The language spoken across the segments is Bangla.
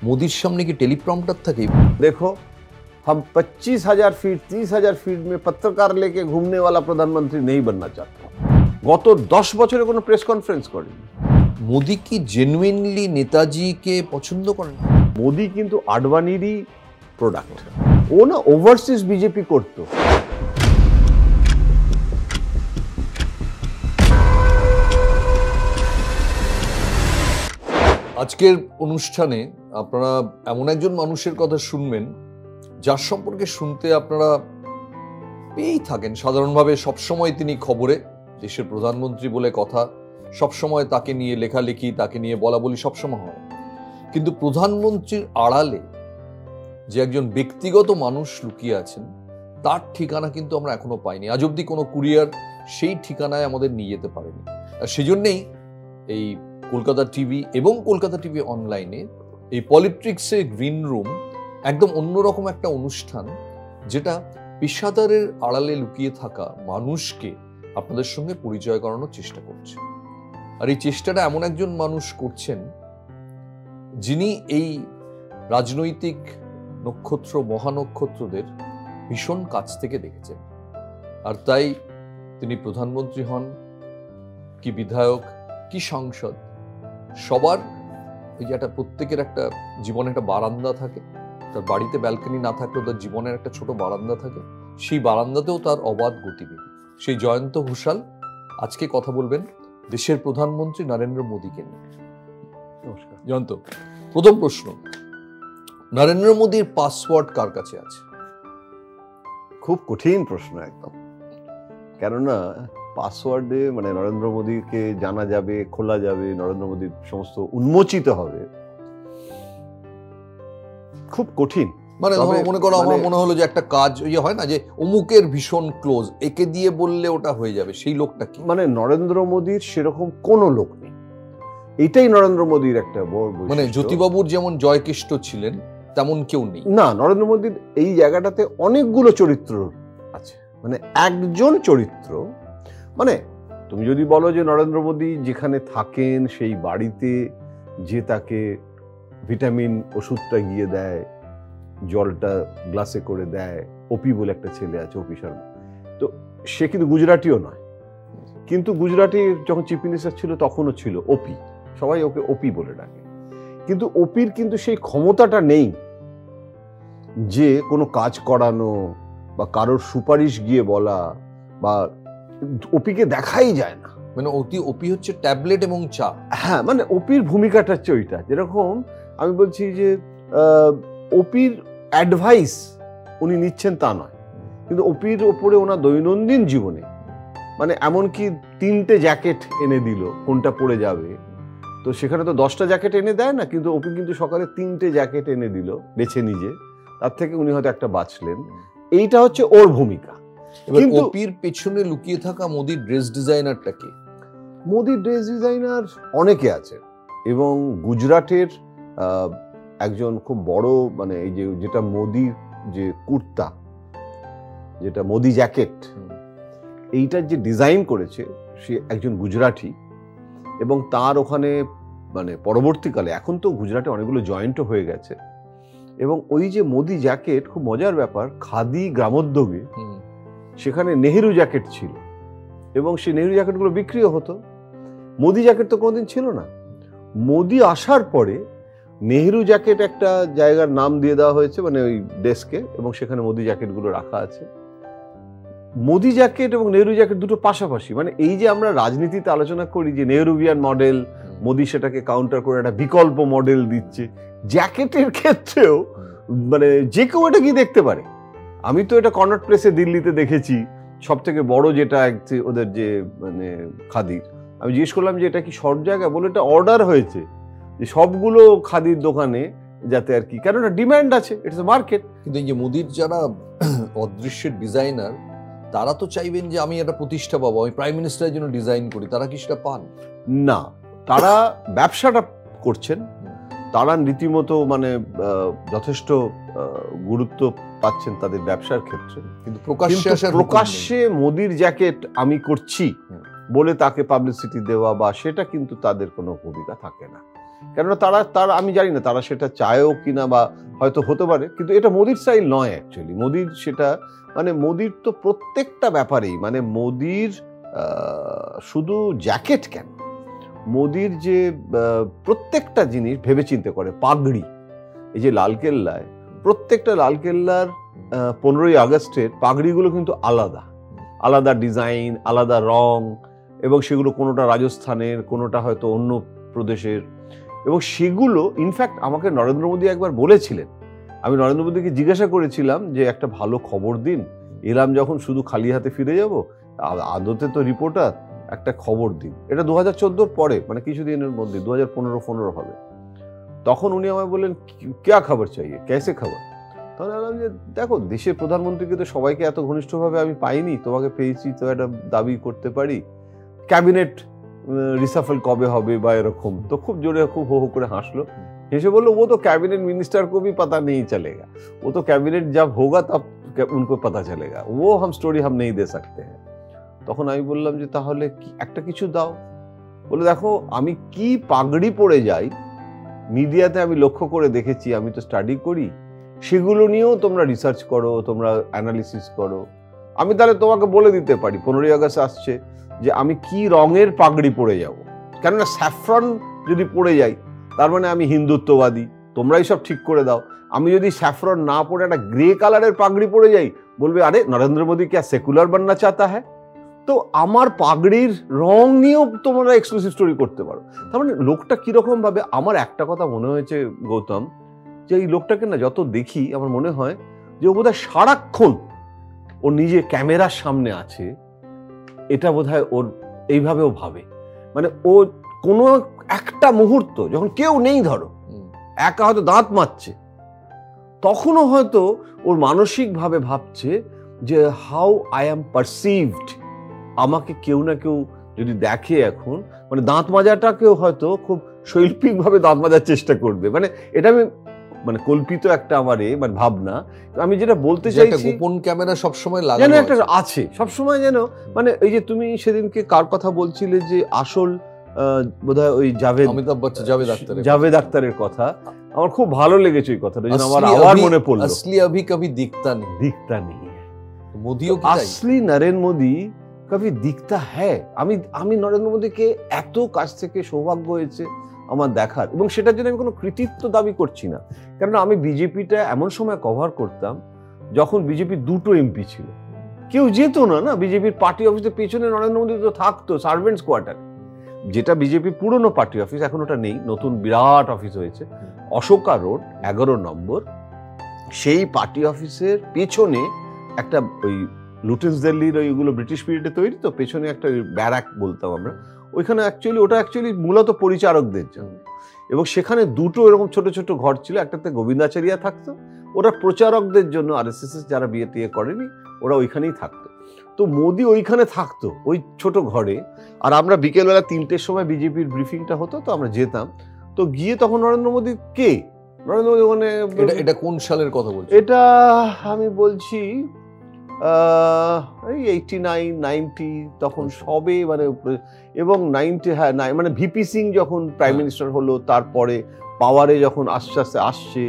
मोदीर सामने की टेलीप्रॉम्प्टर থাকে? देखो, हम 25,000 फीट 30,000 फीट में पत्रकार लेके घूमने वाला प्रधानमंत्री नहीं बनना चाहता। गत 10 বছরে কোনো প্রেস কনফারেন্স করেনি। মোদি কি জেনুইনলি নেতাজিকে পছন্দ করেন? মোদি কিন্তু আডবাণীরই প্রোডাক্ট। ও না ওভারসিজ বিজেপি করতো। আজকের অনুষ্ঠানে আপনারা এমন একজন মানুষের কথা শুনবেন যার সম্পর্কে শুনতে আপনারা পেয়েই থাকেন সাধারণভাবে। সবসময় তিনি খবরে, দেশের প্রধানমন্ত্রী বলে কথা, সবসময় তাকে নিয়ে লেখালেখি, তাকে নিয়ে বলা বলি সবসময় হয়। কিন্তু প্রধানমন্ত্রীর আড়ালে যে একজন ব্যক্তিগত মানুষ লুকিয়ে আছেন তার ঠিকানা কিন্তু আমরা এখনো পাইনি। আজ অব্দি কোনো কুরিয়ার সেই ঠিকানায় আমাদের নিয়ে যেতে পারেনি। আর সেজন্যেই এই কলকাতা টিভি এবং কলকাতা টিভি অনলাইনে এই পলিটিক্সের গ্রিন রুম একদম অন্যরকম একটা অনুষ্ঠান, যেটা পেশাদারের আড়ালে লুকিয়ে থাকা মানুষকে আপনাদের সঙ্গে পরিচয় করানোর চেষ্টা করছে। আর এই চেষ্টাটা এমন একজন মানুষ করছেন যিনি এই রাজনৈতিক নক্ষত্র মহানক্ষত্রদের ভীষণ কাছ থেকে দেখেছেন। আর তাই তিনি প্রধানমন্ত্রী হন কি বিধায়ক কি সাংসদ, সবার এই যে একটা প্রত্যেকের একটা জীবনে একটা বারান্দা থাকে, তার বাড়িতে ব্যালকনি না থাকলেও তার জীবনের একটা ছোট বারান্দা থাকে, সেই বারান্দাতেও তার অবাধ গতিবিধি। সেই জয়ন্ত ঘোষাল আজকে কথা বলবেন দেশের প্রধানমন্ত্রী নরেন্দ্র মোদীকে নিয়ে। নমস্কার জয়ন্ত, প্রথম প্রশ্ন, নরেন্দ্র মোদীর পাসওয়ার্ড কার কাছে আছে? খুব কঠিন প্রশ্ন একদম, কেননা পাসওয়ার্ডে মানে নরেন্দ্র মোদীকে জানা যাবে, খোলা যাবে, নরেন্দ্র মোদীর সমস্ত উন্মোচিত হবে, খুব কঠিন। মানে মনে করো আমার মনে হলো যে একটা কাজ ইয়ে হয় না যে অমুকের ভীষণ ক্লোজ, একে দিয়ে বললে ওটা হয়ে যাবে, সেই লোকটা কি? মানে নরেন্দ্র মোদীর সেরকম কোনো লোক নেই, এটাই নরেন্দ্র মোদীর একটা বড় বৈশিষ্ট্য। মানে জ্যোতিবাবুর যেমন জয়কৃষ্ণ ছিলেন তেমন কেউ নেই না, নরেন্দ্র মোদীর এই জায়গাটাতে অনেকগুলো চরিত্র আছে, মানে একজন চরিত্র। মানে তুমি যদি বলো যে নরেন্দ্র মোদী যেখানে থাকেন সেই বাড়িতে যে তাকে ভিটামিন ওষুধটা গিয়ে দেয়, জলটা গ্লাসে করে দেয়, ওপি বলে একটা ছেলে আছে, ওপি শর্মা, তো সে কিন্তু গুজরাটিও নয়, কিন্তু গুজরাটি যখন চিফ মিনিস্টার ছিল তখনও ছিল ওপি, সবাই ওকে ওপি বলে ডাকে। কিন্তু ওপির কিন্তু সেই ক্ষমতাটা নেই যে কোনো কাজ করানো বা কারোর সুপারিশ গিয়ে বলা, বা ওপিকে দেখাই যায় না। মানে ওপি হচ্ছে ট্যাবলেট এবং চা। হ্যাঁ, মানে ওপির ভূমিকাটা হচ্ছে ওইটা। যেরকম আমি বলছি যে ওপির অ্যাডভাইস উনি নিচ্ছেন তা নয়, কিন্তু ওপির ওপরে ওনার দৈনন্দিন জীবনে মানে এমনকি 3টে জ্যাকেট এনে দিল, কোনটা পরে যাবে, তো সেখানে তো 10টা জ্যাকেট এনে দেয় না, কিন্তু ওপি কিন্তু সকালে 3টে জ্যাকেট এনে দিল বেছে নিজে, তার থেকে উনি হয়তো একটা বাঁচলেন। এইটা হচ্ছে ওর ভূমিকা। কিন্তু ওপির পেছনে লুকিয়ে থাকা মোদির ড্রেস ডিজাইনারটা কে? মোদির ড্রেস ডিজাইনার অনেকে আছে, এবং গুজরাটের একজন খুব বড়, মানে এই যে যেটা মোদির যে কুর্তা, যেটা মোদি জ্যাকেট, এইটার যে ডিজাইন করেছে সে একজন গুজরাটি, এবং তার ওখানে মানে পরবর্তীকালে, এখন তো গুজরাটে অনেকগুলো জয়েন্টও হয়ে গেছে, এবং ওই যে মোদি জ্যাকেট, খুব মজার ব্যাপার, খাদি গ্রামোদ্যোগে সেখানে নেহেরু জ্যাকেট ছিল, এবং সেই নেহেরু জ্যাকেটগুলো বিক্রিও হতো। মোদি জ্যাকেট তো কোনোদিন ছিল না। মোদি আসার পরে নেহেরু জ্যাকেট একটা জায়গার নাম দিয়ে দেওয়া হয়েছে, মানে ওই ডেস্কে, এবং সেখানে মোদি জ্যাকেটগুলো রাখা আছে। মোদি জ্যাকেট এবং নেহেরু জ্যাকেট দুটো পাশাপাশি, মানে এই যে আমরা রাজনীতিতে আলোচনা করি যে নেহেরুভিয়ান মডেল, মোদি সেটাকে কাউন্টার করে একটা বিকল্প মডেল দিচ্ছে, জ্যাকেটের ক্ষেত্রেও মানে যে কেউ এটা কি দেখতে পারে। আমি তো এটা কনট প্লেসে দিল্লিতে দেখেছি, সব থেকে বড় যেটা ওদের যে মানে খাদির, আমি জিজ্ঞেস করলাম যে এটা কি সব জায়গায়, বলে এটা অর্ডার হয়েছে যে সবগুলো খাদির দোকানে, যাতে আর কি, কেননা ডিমান্ড আছে, ইটস এ মার্কেট। কিন্তু এই যে মোদির যারা অদৃশ্যের ডিজাইনার, তারা তো চাইবেন যে আমি একটা প্রতিষ্ঠা পাবো, আমি প্রাইম মিনিস্টারের জন্য ডিজাইন করি, তারা কি সেটা পান না? তারা ব্যবসাটা করছেন, তারা রীতিমতো মানে যথেষ্ট গুরুত্ব পাচ্ছেন তাদের ব্যবসার ক্ষেত্রে, কিন্তু প্রকাশ্যে মোদির জ্যাকেট আমি করছি বলে তাকে পাবলিসিটি দেওয়া বা সেটা কিন্তু তাদের কোনো ভূমিকা থাকে না। কেননা তারা আমি জানি না তারা সেটা চায়ও কিনা, বা হয়তো হতে পারে, কিন্তু এটা মোদির স্টাইল নয় অ্যাকচুয়ালি। মোদির সেটা মানে মোদির তো প্রত্যেকটা ব্যাপারেই, মানে মোদির শুধু জ্যাকেট কেন, মোদির যে প্রত্যেকটা জিনিস ভেবেচিন্তে করে। পাগড়ি, এই যে লালকেল্লায়, প্রত্যেকটা লালকেল্লার 15ই আগস্টের পাগড়িগুলো কিন্তু আলাদা আলাদা ডিজাইন, আলাদা রং, এবং সেগুলো কোনোটা রাজস্থানের, কোনোটা হয়তো অন্য প্রদেশের, এবং সেগুলো ইনফ্যাক্ট আমাকে নরেন্দ্র মোদী একবার বলেছিলেন। আমি নরেন্দ্র মোদীকে জিজ্ঞাসা করেছিলাম যে একটা ভালো খবর দিন, এলাম যখন শুধু খালি হাতে ফিরে যাব, আদতে তো রিপোর্টার, একটা খবর দিন। এটা 2014 পরে, মানে কিছুদিনের মধ্যে 2015 হবে। তখন উনি আমায় বললেন, ক্যা খবর চাইয়ে, ক্যাসে খবর? তখন বললাম যে দেখো, দেশের প্রধানমন্ত্রীকে তো সবাইকে এত ঘনিষ্ঠভাবে আমি পাইনি, তোমাকে পেয়েছি তো একটা দাবি করতে পারি। ক্যাবিনেট রিসাফল কবে হবে বা এরকম। তো খুব জোরে খুব হো হো করে হাসলো, হেসে বললো, ও তো ক্যাবিনেট মিনিস্টার को भी पता नहीं चलेगा, वो तो कैबिनेट जब होगा तब उनको पता चलेगा, वो हम स्टोरी हम नहीं दे सकते हैं। তখন আমি বললাম যে তাহলে একটা কিছু দাও। বলে দেখো, আমি কি পাগড়ি পরে যাই মিডিয়াতে আমি লক্ষ্য করে দেখেছি, আমি তো স্টাডি করি, সেগুলো নিয়েও তোমরা রিসার্চ করো, তোমরা অ্যানালিসিস করো। আমি তাহলে তোমাকে বলে দিতে পারি 15ই আগস্ট আসছে যে আমি কি রঙের পাগড়ি পরে যাব। কেননা স্যাফরন যদি পরে যাই তার মানে আমি হিন্দুত্ববাদী, তোমরাই সব ঠিক করে দাও। আমি যদি স্যাফরন না পরে একটা গ্রে কালারের পাগড়ি পরে যাই, বলবে আরে নরেন্দ্র মোদী কি সেকুলার বাননা চাতা হ্যাঁ। তো আমার পাগড়ির রং নিয়েও তোমরা এক্সক্লুসিভ স্টোরি করতে পারো। তার মানে লোকটা কিরকম ভাবে, আমার একটা কথা মনে হয়েছে গৌতম, যে এই লোকটাকে না যত দেখি আমার মনে হয় যে ও বোধহয় সারাক্ষণ ও নিজে ক্যামেরার সামনে আছে, এটা বোধহয় ওর এইভাবেও ভাবে। মানে ও কোনো একটা মুহূর্ত যখন কেউ নেই, ধরো একা হয়তো দাঁত মাজছে, তখনও হয়তো ওর মানসিকভাবে ভাবছে যে হাউ আই অ্যাম পারসিভড, আমাকে কেউ না কেউ যদি দেখে এখন, মানে দাঁত মাজাটাকেও হয়তো খুব শৈল্পিকভাবে দাঁত মাজার চেষ্টা করবে। মানে এটা আমি মানে কল্পিত একটা আমার মানে ভাবনা। আমি যেটা বলতে চাইছি, গোপন ক্যামেরা সবসময় যেন একটা আছে সবসময়, যেন মানে এই যে তুমি সেদিনকে কার কথা বলছিলে যে আসল বোধহয় ওই অমিতাভ বচ্চন জাভেদ আখতারের কথা, আমার খুব ভালো লেগেছে ওই কথাটা, যেন আমার আবার মনে পড়লো। আসলি अभी कभी दिखता नहीं মোদিও কি আসলি নরেন্দ্র মোদী কবি দিখতা হ্যায়। আমি নরেন্দ্র মোদীকে এত কাছ থেকে সৌভাগ্য হয়েছে আমার দেখার, এবং সেটার জন্য আমি কোনো কৃতিত্ব দাবি করছি না। কেননা আমি বিজেপিটা এমন সময় কভার করতাম যখন বিজেপির 2টো এমপি ছিল, কেউ যেত না বিজেপির পার্টি অফিসের পেছনে নরেন্দ্র মোদী তো থাকতো সার্ভেন্টস কোয়ার্টার, যেটা বিজেপি পুরনো পার্টি অফিস, এখন ওটা নেই, নতুন বিরাট অফিস হয়েছে অশোকা রোড 11 নম্বর। সেই পার্টি অফিসের পেছনে একটা ওই লুটেন্স দিল্লির ওইগুলো ব্রিটিশ পিরিয়ডে তৈরি, তো পেছনে একটা ব্যারাক বলতাম আমরা, ওইখানে ওটা মূলত পরিচারকদের জন্য, এবং সেখানে 2টো এরকম ছোট ছোট ঘর ছিল, একটাতে গোবিন্দাচারিয়া থাকতো, ওরা প্রচারকদের জন্য আরএসএস যারা বিয়ে টিয়ে করেনি ওরা ওইখানেই থাকতো। তো মোদি ওইখানে থাকতো ওই ছোট ঘরে, আর আমরা বিকেলবেলা 3টের সময় বিজেপির ব্রিফিংটা হতো, তো আমরা যেতাম। তো গিয়ে তখন নরেন্দ্র মোদী ওখানে, এটা কোন সালের কথা বলছি? এটা আমি বলছি এই 89, 90 তখন সবে, মানে এবং 90, হ্যাঁ মানে ভিপি সিং যখন প্রাইম মিনিস্টার হলো, তারপরে পাওয়ারে যখন আস্তে আস্তে আসছে,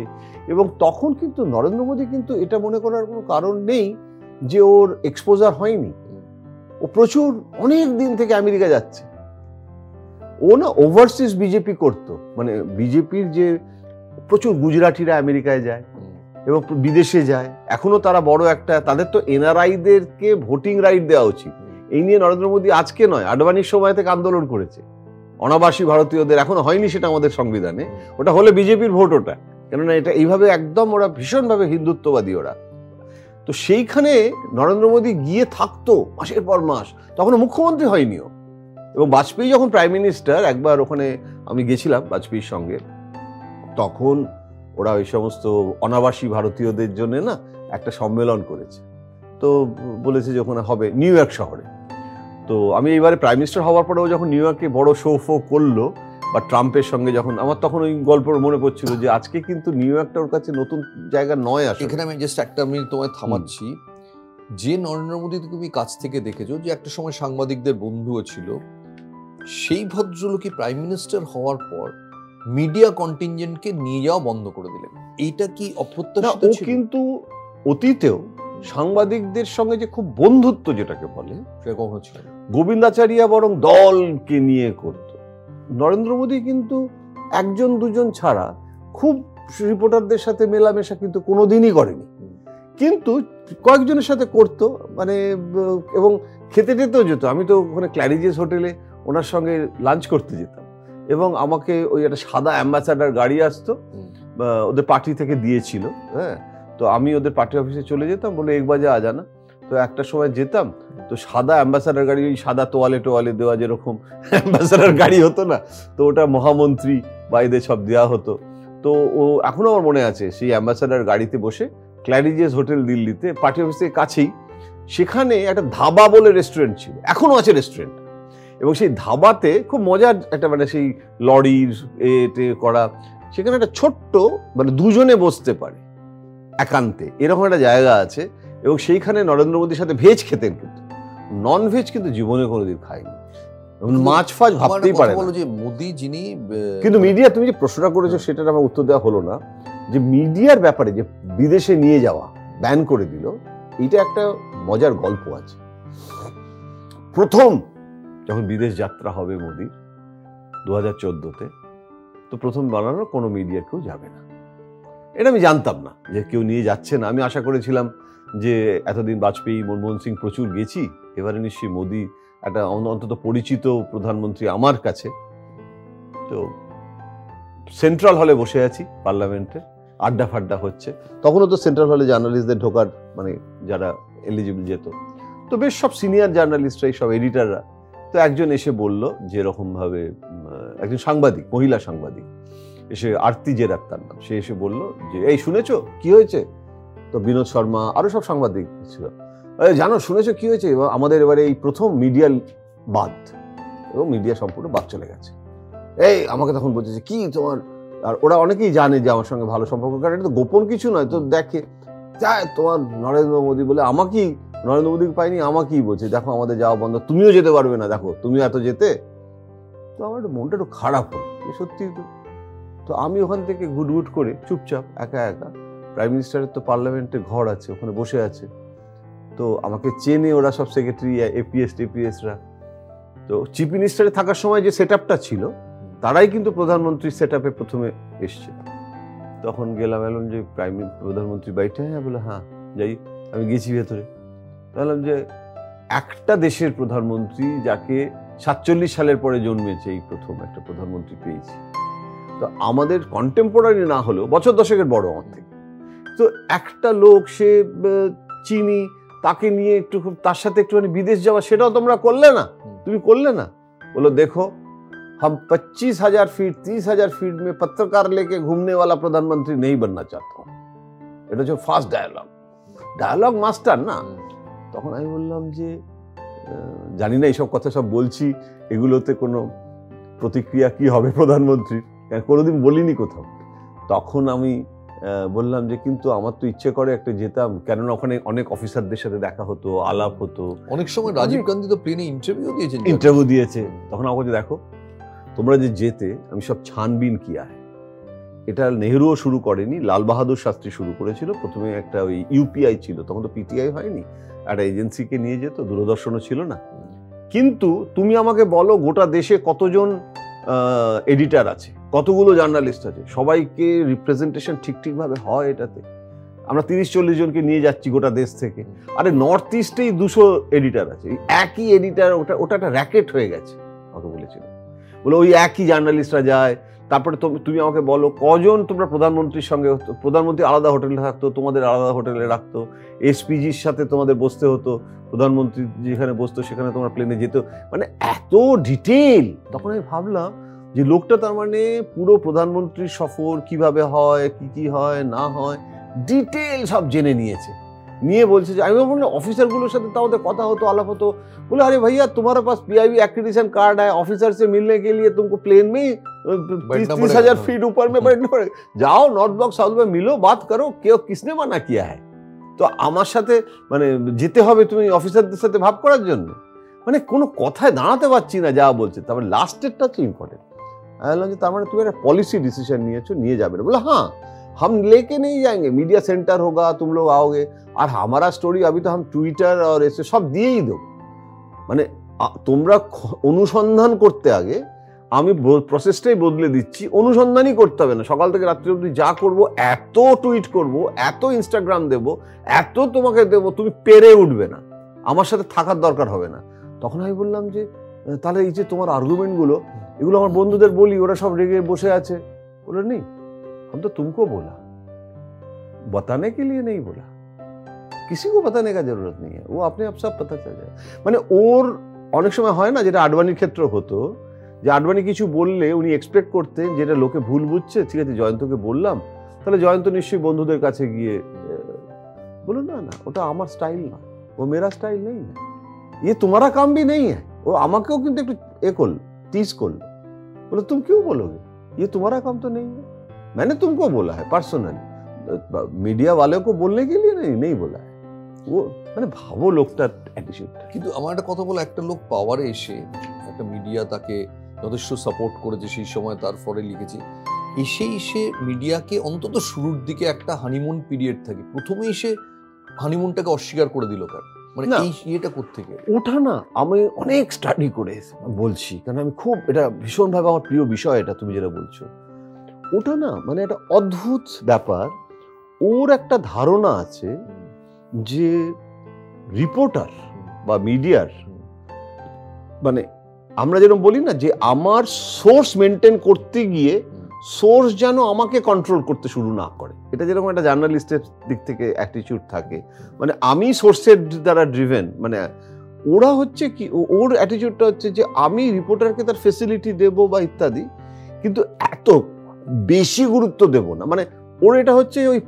এবং তখন কিন্তু নরেন্দ্র মোদী কিন্তু এটা মনে করার কোনো কারণ নেই যে ওর এক্সপোজার হয়নি। ও প্রচুর অনেক দিন থেকে আমেরিকা যাচ্ছে, ও না ওভারসিজ বিজেপি করতো, মানে বিজেপির যে প্রচুর গুজরাটিরা আমেরিকায় যায় এবং বিদেশে যায়, এখনো তারা বড় একটা, তাদের তো এনআরআইদেরকে ভোটিং রাইট দেওয়া উচিত। এই নিয়ে নরেন্দ্র মোদী আজকে নয়, আডবাণীর সময় থেকে আন্দোলন করেছে অনাবাসী ভারতীয়দের, এখনো হয়নি সেটা আমাদের সংবিধানে, ওটা হলে বিজেপির ভোট ওটা, কেননা এটা এইভাবে একদম ওরা ভীষণভাবে হিন্দুত্ববাদী ওরা। তো সেইখানে নরেন্দ্র মোদী গিয়ে থাকতো মাসের পর মাস, তখন মুখ্যমন্ত্রী হয়নিও। এবং বাজপেয়ী যখন প্রাইম মিনিস্টার, একবার ওখানে আমি গেছিলাম বাজপেয়ীর সঙ্গে, তখন ওরা ওই সমস্ত অনাবাসী ভারতীয়দের জন্য না একটা সম্মেলন করেছে, তো বলেছে যে ওখানে হবে নিউ ইয়র্ক শহরে। তো আমি এইবারে প্রাইম মিনিস্টার হওয়ার পরেও যখন নিউ ইয়র্কে বড় শো ফো করলো, বা ট্রাম্পের সঙ্গে যখন, আমার তখন ওই গল্প মনে পড়ছিল যে আজকে কিন্তু নিউ ইয়র্কটা ওর কাছে নতুন জায়গা নয়। আসলে এখানে আমি জাস্ট একটা মিনিট তোমায় থামাচ্ছি, যে নরেন্দ্র মোদী তুমি কাছ থেকে দেখেছো, যে একটা সময় সাংবাদিকদের বন্ধুও ছিল, সেই ভদ্রলোকই প্রাইম মিনিস্টার হওয়ার পর মিডিয়া কন্টিনজেন্টকে নিয়ে যাওয়া বন্ধ করে দিলেন, এইটা কি অপ্রত্যাশিত ছিল? কিন্তু অতীতেও সাংবাদিকদের সঙ্গে যে খুব বন্ধুত্ব যেটাকে বলে সেটা কখনো ছিল না। গোবিন্দাচারিয়া বরং দলকে নিয়ে করত। নরেন্দ্র মোদী কিন্তু একজন দুজন ছাড়া খুব রিপোর্টারদের সাথে মেলামেশা কিন্তু কোনোদিনই করেনি, কিন্তু কয়েকজনের সাথে করতো, মানে এবং খেতে টেতেও যেত। আমি তো ওখানে ক্ল্যারিজেস হোটেলে ওনার সঙ্গে লাঞ্চ করতে যেতাম, এবং আমাকে ওই একটা সাদা অ্যাম্বাসাডার গাড়ি আসতো, ওদের পার্টি থেকে দিয়েছিল, হ্যাঁ, তো আমি ওদের পার্টি অফিসে চলে যেতাম, বলে 1 বাজে আ জানা। তো একটা সময় যেতাম, তো সাদা অ্যাম্বাসাডার গাড়ি, ওই সাদা তোয়ালে টোয়ালে দেওয়া যেরকম অ্যাম্বাসাডার গাড়ি হতো না, তো ওটা মহামন্ত্রী বা এদের সব দেওয়া হতো। তো ও এখনো আমার মনে আছে, সেই অ্যাম্বাসাডার গাড়িতে বসে ক্ল্যারিজেস হোটেল দিল্লিতে পার্টি অফিসের কাছেই, সেখানে একটা ধাবা বলে রেস্টুরেন্ট ছিল, এখনো আছে রেস্টুরেন্ট, এবং সেই ধাবাতে খুব মজার একটা, মানে সেই লরির এতে করা, সেখানে একটা ছোট্ট, মানে দুজনে বসতে পারে একান্তে, এরকম একটা জায়গা আছে, এবং সেইখানে নরেন্দ্র মোদীর সাথে ভেজ খেতেন, কিন্তু নন ভেজ কিন্তু জীবনে কোনোদিন খায়নি, মাছ ফাছ ভাবতেই পারে না। যে মোদী যিনি, কিন্তু মিডিয়া, তুমি যে প্রশ্নটা করেছো সেটার আমার উত্তর দেওয়া হলো না, যে মিডিয়ার ব্যাপারে যে বিদেশে নিয়ে যাওয়া ব্যান করে দিল, এটা একটা মজার গল্প আছে। প্রথম যখন বিদেশ যাত্রা হবে মোদির 2014-তে, তো প্রথম বানানো কোনো মিডিয়ার কেউ যাবে না, এটা আমি জানতাম না যে কেউ নিয়ে যাচ্ছে না। আমি আশা করেছিলাম যে এতদিন বাজপেয়ী, মনমোহন সিং প্রচুর গেছি, এবারে নিশ্চয়ই মোদি একটা অন্তত পরিচিত প্রধানমন্ত্রী আমার কাছে। তো সেন্ট্রাল হলে বসে আছি পার্লামেন্টে, আড্ডা ফাড্ডা হচ্ছে, তখনও তো সেন্ট্রাল হলে জার্নালিস্টদের ঢোকার, মানে যারা এলিজিবল যেত, তো বেশ সব সিনিয়র জার্নালিস্টরাই, সব এডিটাররা। তো একজন এসে বলল যে এরকম ভাবে, একজন সাংবাদিক, মহিলা সাংবাদিক এসে, আরতি জেরার তার নাম, সে এসে বলল যে এই শুনেছো কি হয়েছে? তো বিনোদ শর্মা আরো সব সাংবাদিক ছিল, জানো শুনেছো কি হয়েছে? আমাদের এবারে এই প্রথম মিডিয়াল বাদ, এবং মিডিয়া সম্পূর্ণ বাদ চলে গেছে। এই আমাকে তখন বলছে কি তোমার, আর ওরা অনেকেই জানে যে আমার সঙ্গে ভালো সম্পর্ক, কারণ এটা তো গোপন কিছু নয়, তো দেখে যায় তোমার নরেন্দ্র মোদী বলে, আমাকেই নরেন্দ্র মোদীকে পাইনি, আমাকেই বলছে দেখো আমাদের যাওয়া বন্ধ, তুমিও যেতে পারবে না, দেখো তুমিও এত যেতে। তো আমার মনটা একটু খারাপ হলো, সত্যি তো। তো আমি ওখান থেকে ঘুটঘুট করে চুপচাপ একা একা, প্রাইম মিনিস্টারের তো পার্লামেন্টে ঘর আছে, ওখানে বসে আছে, তো আমাকে চেনে ওরা সব সেক্রেটারি, এপিএস টিপিএসরা। তো চিফ মিনিস্টারে থাকার সময় যে সেট আপটা ছিল, তারাই কিন্তু প্রধানমন্ত্রীর সেট আপে প্রথমে এসছে। তখন গেলাম, এলাম যে প্রধানমন্ত্রী বাইটে, হ্যাঁ বলে হ্যাঁ যাই। আমি গেছি ভেতরে, বললাম যে একটা দেশের প্রধানমন্ত্রী যাকে 47 সালের পরে জন্মেছে, এই প্রথম একটা প্রধানমন্ত্রী পেয়েছি। তো আমাদের কন্টেম্পোরারি না হলেও বছর দশেকের বড় আমার থেকে, তো একটা লোক সে চিনি, তাকে নিয়ে একটু, তার সাথে একটুখানি বিদেশ যাওয়া, সেটাও তোমরা করলে না, তুমি করলে না। বলো দেখো हम 25,000 फीट 30,000 फीट में पत्रकार लेके घूमने वाला प्रधानमंत्री नहीं बनना चाहता हूँ। এটা হচ্ছে ফার্স্ট ডায়ালগ মাস্টার না। তখন আমি বললাম যে জানি না এইসব কথা সব বলছি, এগুলোতে কোনো প্রতিক্রিয়া কি হবে প্রধানমন্ত্রীর, কোনোদিন বলিনি কোথাও। তখন আমি বললাম যে কিন্তু আমার তো ইচ্ছে করে একটা যেতাম, কেননা ওখানে অনেক অফিসারদের সাথে দেখা হতো, আলাপ হতো। অনেক সময় রাজীব গান্ধী তো প্লেনে ইন্টারভিউ দিয়েছে। তখন আমাকে দেখো তোমরা যে যেতে, আমি সব ছানবিন কিয়া হয়। এটা নেহরুও শুরু করেনি, লাল বাহাদুর শাস্ত্রী শুরু করেছিল। প্রথমে একটা ওই ইউপিআই ছিল, তখন তো পিটিআই হয়নি, একটা এজেন্সিকে নিয়ে যেত, দূরদর্শনও ছিল না। কিন্তু তুমি আমাকে বলো গোটা দেশে কতজন এডিটার আছে, কতগুলো জার্নালিস্ট আছে, সবাইকে রিপ্রেজেন্টেশন ঠিকভাবে হয় এটাতে? আমরা 30-40 জনকে নিয়ে যাচ্ছি গোটা দেশ থেকে। আরে নর্থ ইস্টেই 200 এডিটার আছে, একই এডিটার, ওটা একটা র্যাকেট হয়ে গেছে। আমাকে বলেছিল, বলে ওই একই জার্নালিস্টরা যায়। তারপরে তুমি আমাকে বলো কজন তোমরা প্রধানমন্ত্রীর সঙ্গে, প্রধানমন্ত্রী আলাদা হোটেলে থাকতো, তোমাদের আলাদা হোটেলে রাখতো, এসপিজির সাথে তোমাদের বসতে হতো, প্রধানমন্ত্রী যেখানে বসতো সেখানে তোমার প্লেনে যেত, মানে এত ডিটেল। তখন আমি ভাবলাম যে লোকটা তার মানে পুরো প্রধানমন্ত্রীর সফর কিভাবে হয়, কি হয় না হয়, ডিটেল সব জেনে নিয়েছে। নিয়ে বলছে যে, আমি বললাম অফিসারগুলোর সাথে তাও কথা হতো, আলাপ হতো। বলে अरे भैया तुम्हारे पास पीआईबी एक्रेडिटेशन कार्ड है, ऑफिसर से मिलने के लिए तुमको प्लेन में 30,000 फीट ऊपर में बैठना पड़ेगा, जाओ नॉर्थ ब्लॉक साउथ में मिलो, बात करो, क्यों किसने मना किया है? তো আমার সাথে মানে যেতে হবে তুমি অফিসারদের সাথে ভাব করার জন্য, মানে কোনো কথায় দাঁড়াতে পারছি না যা বলছে। তারপর লাস্টেরটা হচ্ছে ইম্পর্টেন্ট, আমি বললাম যে তার মানে তুমি একটা পলিসি ডিসিশন নিয়েছো, নিয়ে যাবে না? বলে हाँ हम लेके नहीं जाएंगे, मीडिया सेंटर होगा, तुम लोग आओगे और हमारा स्टोरी अभी तो हम ट्विटर और ऐसे सब দিয়ে ही দেবো। মানে তোমরা অনুসন্ধান করতে আগে, আমি প্রসেসটাই বদলে দিচ্ছি, অনুসন্ধানই করতে হবে না, সকাল থেকে রাত্রি অবধি যা করব, এত টুইট করব, এত ইনস্টাগ্রাম দেব, এত তোমাকে দেব, তুমি পেরে উঠবে না, আমার সাথে থাকার দরকার হবে না। তখন আমি বললাম যে তাহলে এই যে তোমার আর্গুমেন্টগুলো, এগুলো আমার বন্ধুদের বলি, ওরা সব রেগে বসে আছে। বলে নেই, हम तो तुमको बोला, बताने के लिए नहीं बोला, किसी को बताने का जरूरत नहीं है, वो अपने आप सब पता चल जाए। মানে ওর অনেক সময় হয় না, যেটা আডবাণীর ক্ষেত্রে হতো, যে আডবাণী কিছু বললে উনি এক্সপেক্ট করতেন যেটা লোকে ভুল বুঝছে, ঠিক আছে জয়ন্তকে বললাম, তাহলে জয়ন্ত নিশ্চয়ই বন্ধুদের কাছে গিয়ে বলুন না না ওটা আমার স্টাইল না, ও মেরা স্টাইল নেই, ये तुम्हारा काम भी नहीं है। ও আমাকেও কিন্তু একটু করলো, টিজ করলো, বলে तुम क्यों बोलोगे, ये तुम्हारा काम तो नहीं है, मैंने तुमको बोला है पर्सनली, मीडिया वालों को बोलने के लिए नहीं बोला है। वो মানে ভাবো লোকটার অ্যাটিটিউডটা। কিন্তু আমার একটা কথা বলে, একটা লোক পাওয়ারে এসে, একটা মিডিয়া তাকে যথেষ্ট সাপোর্ট করেছে, সেই সময় তার ফলে লিখেছে, এসে মিডিয়াকে অন্তত শুরুর দিকে একটা হানিমুন পিরিয়ড থাকে, প্রথমে এসে হানিমুনটাকে অস্বীকার করে দিল কেন? মানে এই ইয়েটা কোত্থেকে? ওটা না আমি অনেক স্টাডি করে বলছি, কারণ আমি খুব, এটা ভীষণভাবে আমার প্রিয় বিষয়, এটা তুমি যেটা বলছো, ওটা না মানে একটা অদ্ভুত ব্যাপার। ওর একটা ধারণা আছে যে রিপোর্টার বা মিডিয়ার, মানে আমরা যেরকম বলি না যে আমার সোর্স মেনটেন করতে গিয়ে সোর্স যেন আমাকে কন্ট্রোল করতে শুরু না করে, এটা যেরকম একটা জার্নালিস্টের দিক থেকে অ্যাটিটিউড থাকে, মানে আমি সোর্সের দ্বারা ড্রিভেন, মানে ওরা হচ্ছে কি, ওর অ্যাটিটিউডটা হচ্ছে যে আমি রিপোর্টারকে তার ফেসিলিটি দেব বা ইত্যাদি, কিন্তু এত বেশি গুরুত্ব দেব না। মানে ওর এটা হচ্ছে ওই